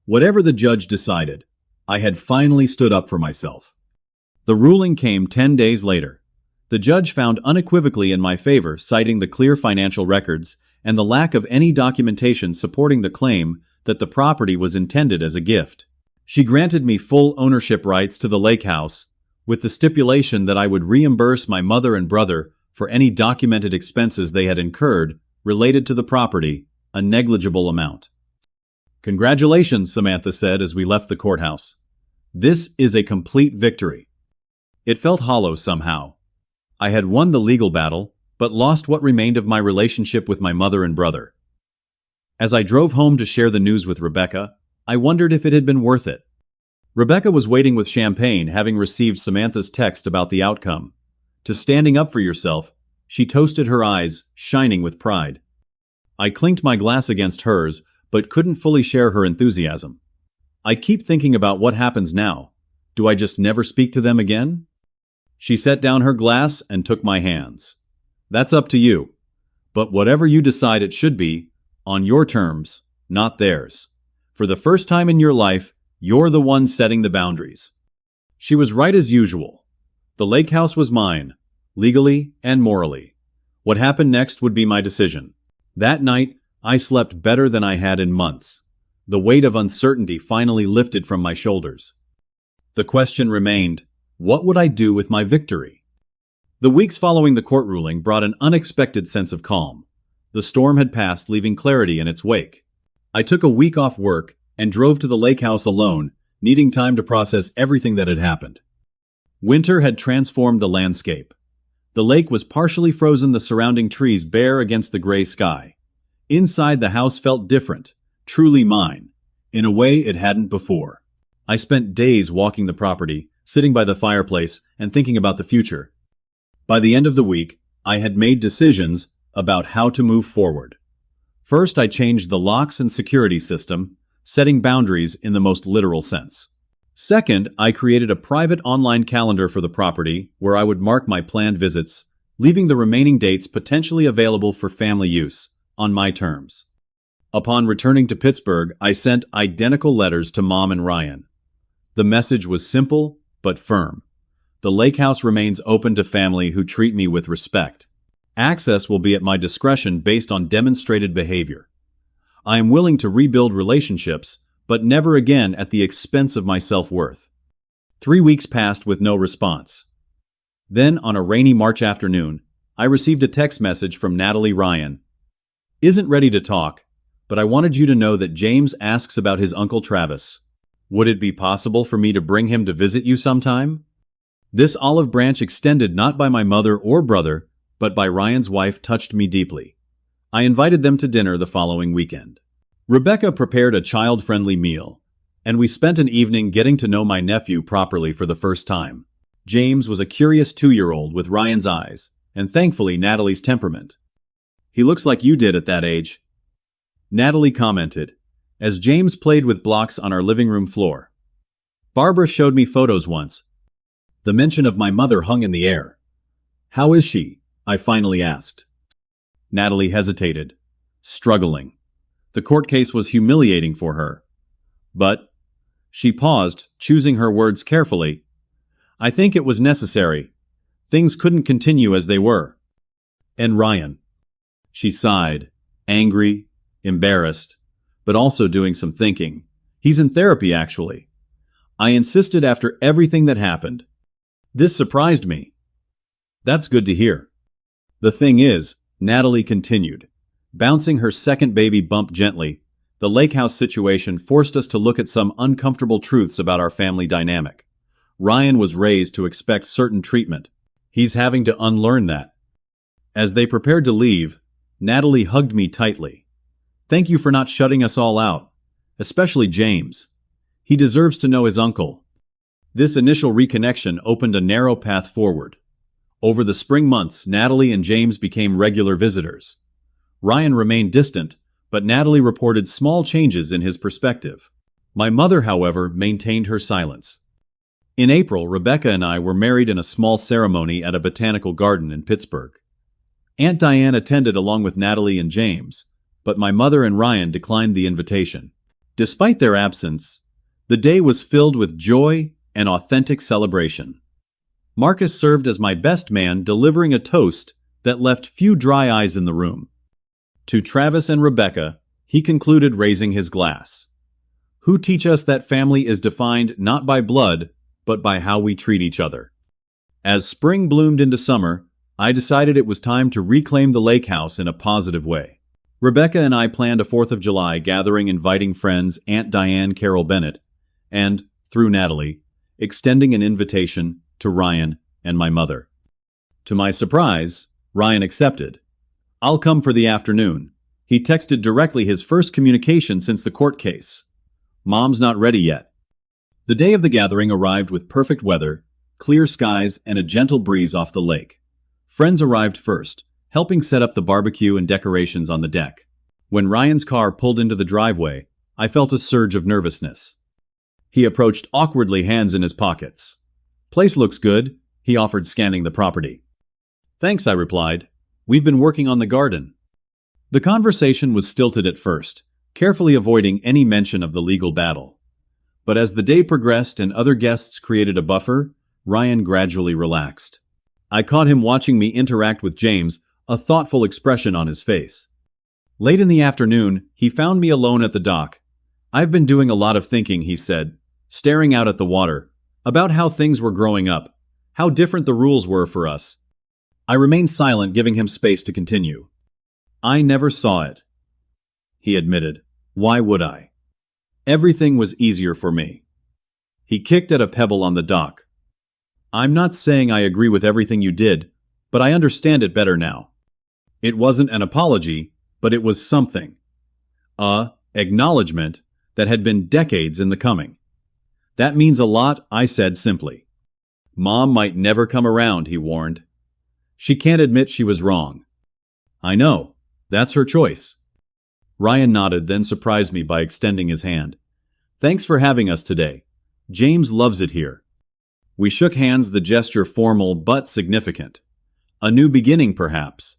Whatever the judge decided, I had finally stood up for myself. The ruling came 10 days later. The judge found unequivocally in my favor, citing the clear financial records and the lack of any documentation supporting the claim that the property was intended as a gift. She granted me full ownership rights to the lake house, with the stipulation that I would reimburse my mother and brother for any documented expenses they had incurred related to the property, a negligible amount. "Congratulations," Samantha said as we left the courthouse. "This is a complete victory." It felt hollow somehow. I had won the legal battle, but lost what remained of my relationship with my mother and brother. As I drove home to share the news with Rebecca, I wondered if it had been worth it. Rebecca was waiting with champagne, having received Samantha's text about the outcome. To standing up for yourself, she toasted, her eyes shining with pride. I clinked my glass against hers, but couldn't fully share her enthusiasm. I keep thinking about what happens now. Do I just never speak to them again? She set down her glass and took my hands. "That's up to you. But whatever you decide it should be, on your terms, not theirs. For the first time in your life, you're the one setting the boundaries." She was right as usual. The lake house was mine, legally and morally. What happened next would be my decision. That night, I slept better than I had in months. The weight of uncertainty finally lifted from my shoulders. The question remained, what would I do with my victory? The weeks following the court ruling brought an unexpected sense of calm. The storm had passed, leaving clarity in its wake. I took a week off work and drove to the lake house alone, needing time to process everything that had happened. Winter had transformed the landscape. The lake was partially frozen, the surrounding trees bare against the gray sky. Inside, the house felt different, truly mine, in a way it hadn't before. I spent days walking the property, sitting by the fireplace, and thinking about the future. By the end of the week, I had made decisions about how to move forward. First, I changed the locks and security system, setting boundaries in the most literal sense. Second, I created a private online calendar for the property where I would mark my planned visits, leaving the remaining dates potentially available for family use, on my terms. Upon returning to Pittsburgh, I sent identical letters to Mom and Ryan. The message was simple but firm. The lake house remains open to family who treat me with respect. Access will be at my discretion based on demonstrated behavior. I am willing to rebuild relationships, but never again at the expense of my self-worth. 3 weeks passed with no response. Then, on a rainy March afternoon, I received a text message from Natalie Ryan. "Isn't ready to talk, but I wanted you to know that James asks about his Uncle Travis. Would it be possible for me to bring him to visit you sometime?" This olive branch extended not by my mother or brother, but by Ryan's wife touched me deeply. I invited them to dinner the following weekend. Rebecca prepared a child-friendly meal, and we spent an evening getting to know my nephew properly for the first time. James was a curious 2-year-old with Ryan's eyes, and thankfully Natalie's temperament. "He looks like you did at that age," Natalie commented, as James played with blocks on our living room floor. "Barbara showed me photos once." The mention of my mother hung in the air. "How is she?" I finally asked. Natalie hesitated, struggling. The court case was humiliating for her. But she paused, choosing her words carefully. "I think it was necessary. Things couldn't continue as they were." "And Ryan?" She sighed, angry, embarrassed, but also doing some thinking. "He's in therapy, actually." I insisted after everything that happened. This surprised me. "That's good to hear." "The thing is," Natalie continued, bouncing her second baby bump gently, "the lake house situation forced us to look at some uncomfortable truths about our family dynamic. Ryan was raised to expect certain treatment. He's having to unlearn that." As they prepared to leave, Natalie hugged me tightly. "Thank you for not shutting us all out, especially James. He deserves to know his uncle." This initial reconnection opened a narrow path forward. Over the spring months, Natalie and James became regular visitors. Ryan remained distant, but Natalie reported small changes in his perspective. My mother, however, maintained her silence. In April, Rebecca and I were married in a small ceremony at a botanical garden in Pittsburgh. Aunt Diane attended along with Natalie and James, but my mother and Ryan declined the invitation. Despite their absence, the day was filled with joy and authentic celebration. Marcus served as my best man, delivering a toast that left few dry eyes in the room. To Travis and Rebecca, he concluded, raising his glass. "Who teach us that family is defined not by blood, but by how we treat each other." As spring bloomed into summer, I decided it was time to reclaim the lake house in a positive way. Rebecca and I planned a 4th of July gathering, inviting friends Aunt Diane Carol Bennett, and, through Natalie, extending an invitation to Ryan and my mother. To my surprise, Ryan accepted. "I'll come for the afternoon." He texted directly, his first communication since the court case. "Mom's not ready yet." The day of the gathering arrived with perfect weather, clear skies, and a gentle breeze off the lake. Friends arrived first, helping set up the barbecue and decorations on the deck. When Ryan's car pulled into the driveway, I felt a surge of nervousness. He approached awkwardly, hands in his pockets. "Place looks good," he offered, scanning the property. "Thanks," I replied. "We've been working on the garden." The conversation was stilted at first, carefully avoiding any mention of the legal battle. But as the day progressed and other guests created a buffer, Ryan gradually relaxed. I caught him watching me interact with James, a thoughtful expression on his face. Late in the afternoon, he found me alone at the dock. "I've been doing a lot of thinking," he said, staring out at the water, "about how things were growing up, how different the rules were for us." I remained silent, giving him space to continue. "I never saw it," he admitted. "Why would I? Everything was easier for me." He kicked at a pebble on the dock. "I'm not saying I agree with everything you did, but I understand it better now." It wasn't an apology, but it was something. A acknowledgement that had been decades in the coming. "That means a lot," I said simply. "Mom might never come around," he warned. "She can't admit she was wrong." "I know. That's her choice." Ryan nodded, then surprised me by extending his hand. Thanks for having us today. James loves it here. We shook hands, the gesture formal but significant. A new beginning, perhaps,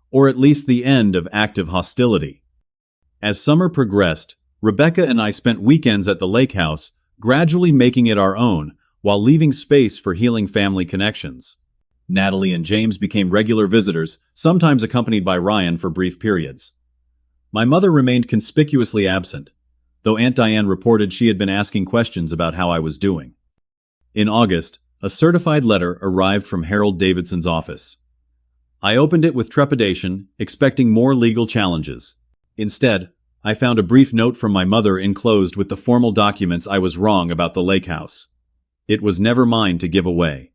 or at least the end of active hostility. As summer progressed, Rebecca and I spent weekends at the lake house, gradually making it our own, while leaving space for healing family connections. Natalie and James became regular visitors, sometimes accompanied by Ryan for brief periods. My mother remained conspicuously absent, though Aunt Diane reported she had been asking questions about how I was doing. In August, a certified letter arrived from Harold Davidson's office. I opened it with trepidation, expecting more legal challenges. Instead, I found a brief note from my mother enclosed with the formal documents I was wrong about the lake house. It was never mine to give away.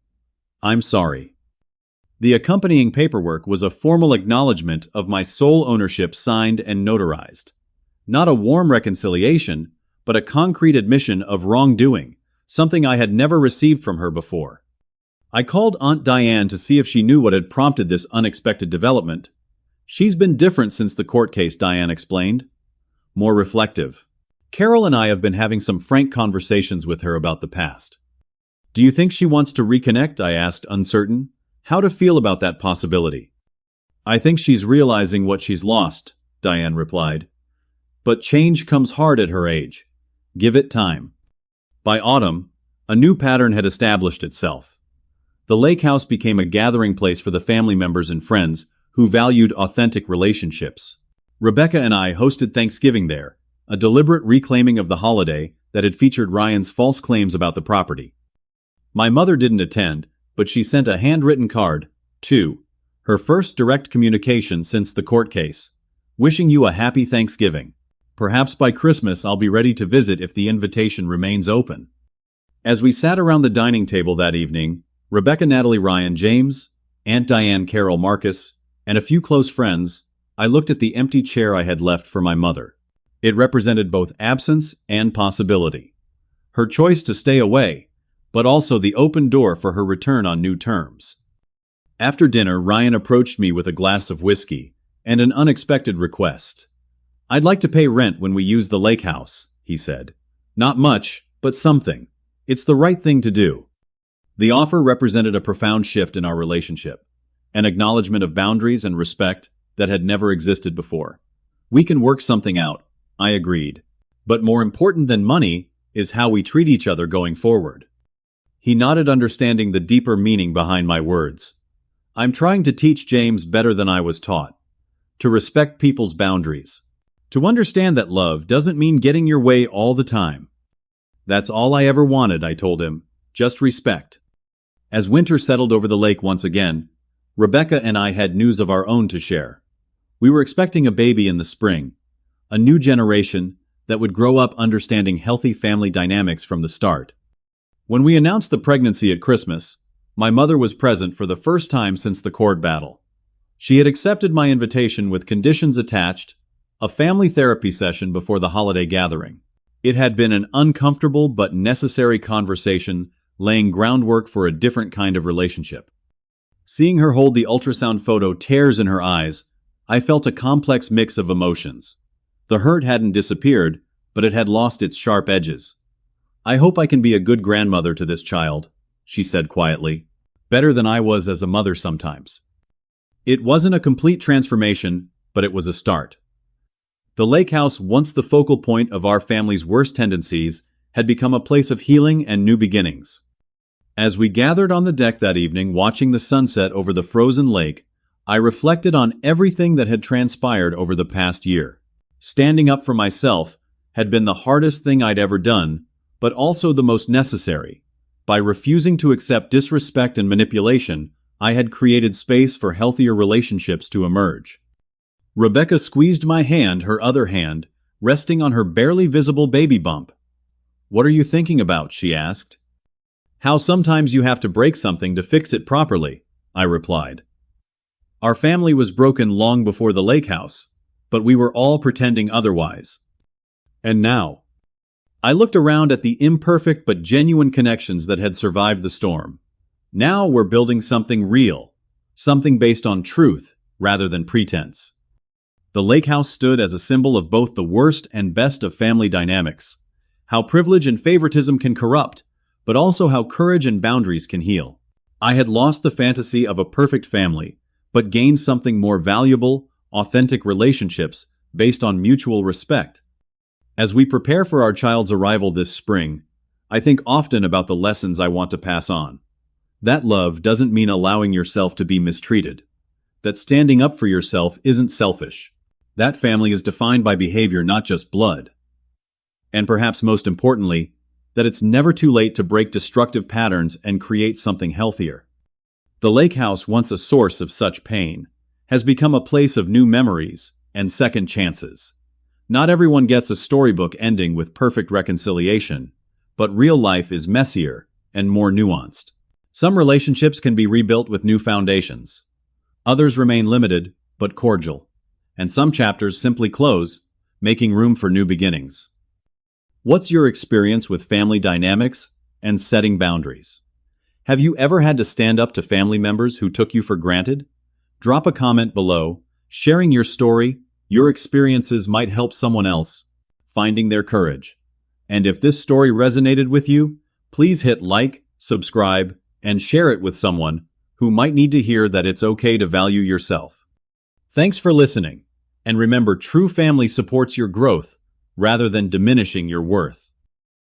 I'm sorry. The accompanying paperwork was a formal acknowledgement of my sole ownership, signed and notarized. Not a warm reconciliation, but a concrete admission of wrongdoing, something I had never received from her before. I called Aunt Diane to see if she knew what had prompted this unexpected development. She's been different since the court case, Diane explained. More reflective. Carol and I have been having some frank conversations with her about the past. Do you think she wants to reconnect? I asked, uncertain. How to feel about that possibility. I think she's realizing what she's lost, Diane replied. But change comes hard at her age. Give it time. By autumn, a new pattern had established itself. The lake house became a gathering place for the family members and friends who valued authentic relationships. Rebecca and I hosted Thanksgiving there, a deliberate reclaiming of the holiday that had featured Ryan's false claims about the property. My mother didn't attend, but she sent a handwritten card, too, her first direct communication since the court case. Wishing you a happy Thanksgiving. Perhaps by Christmas I'll be ready to visit if the invitation remains open. As we sat around the dining table that evening, Rebecca, Natalie, Ryan, James, Aunt Diane, Carol, Marcus, and a few close friends, I looked at the empty chair I had left for my mother. It represented both absence and possibility. Her choice to stay away, but also the open door for her return on new terms. After dinner, Ryan approached me with a glass of whiskey and an unexpected request. I'd like to pay rent when we use the lake house, he said. Not much, but something. It's the right thing to do. The offer represented a profound shift in our relationship, an acknowledgement of boundaries and respect that had never existed before. We can work something out, I agreed. But more important than money is how we treat each other going forward. He nodded, understanding the deeper meaning behind my words. I'm trying to teach James better than I was taught. To respect people's boundaries. To understand that love doesn't mean getting your way all the time. That's all I ever wanted, I told him. Just respect. As winter settled over the lake once again, Rebecca and I had news of our own to share. We were expecting a baby in the spring, a new generation that would grow up understanding healthy family dynamics from the start. When we announced the pregnancy at Christmas, my mother was present for the first time since the court battle. She had accepted my invitation with conditions attached, a family therapy session before the holiday gathering. It had been an uncomfortable but necessary conversation, laying groundwork for a different kind of relationship. Seeing her hold the ultrasound photo, tears in her eyes, I felt a complex mix of emotions. The hurt hadn't disappeared, but it had lost its sharp edges. I hope I can be a good grandmother to this child, she said quietly. Better than I was as a mother sometimes. It wasn't a complete transformation, but it was a start. The lake house, once the focal point of our family's worst tendencies, had become a place of healing and new beginnings. As we gathered on the deck that evening, watching the sunset over the frozen lake, I reflected on everything that had transpired over the past year. Standing up for myself had been the hardest thing I'd ever done, but also the most necessary. By refusing to accept disrespect and manipulation, I had created space for healthier relationships to emerge. Rebecca squeezed my hand, her other hand resting on her barely visible baby bump. "What are you thinking about?" she asked. "How sometimes you have to break something to fix it properly," I replied. Our family was broken long before the lake house, but we were all pretending otherwise. And now, I looked around at the imperfect but genuine connections that had survived the storm. Now we're building something real, something based on truth rather than pretense. The lake house stood as a symbol of both the worst and best of family dynamics, how privilege and favoritism can corrupt, but also how courage and boundaries can heal. I had lost the fantasy of a perfect family, but gained something more valuable, authentic relationships based on mutual respect. As we prepare for our child's arrival this spring, I think often about the lessons I want to pass on. That love doesn't mean allowing yourself to be mistreated. That standing up for yourself isn't selfish. That family is defined by behavior, not just blood. And perhaps most importantly, that it's never too late to break destructive patterns and create something healthier. The lake house, once a source of such pain, has become a place of new memories and second chances. Not everyone gets a storybook ending with perfect reconciliation, but real life is messier and more nuanced. Some relationships can be rebuilt with new foundations. Others remain limited, but cordial. And some chapters simply close, making room for new beginnings. What's your experience with family dynamics and setting boundaries? Have you ever had to stand up to family members who took you for granted? Drop a comment below. Sharing your story, your experiences might help someone else finding their courage. And if this story resonated with you, please hit like, subscribe, and share it with someone who might need to hear that it's okay to value yourself. Thanks for listening. And remember, true family supports your growth rather than diminishing your worth.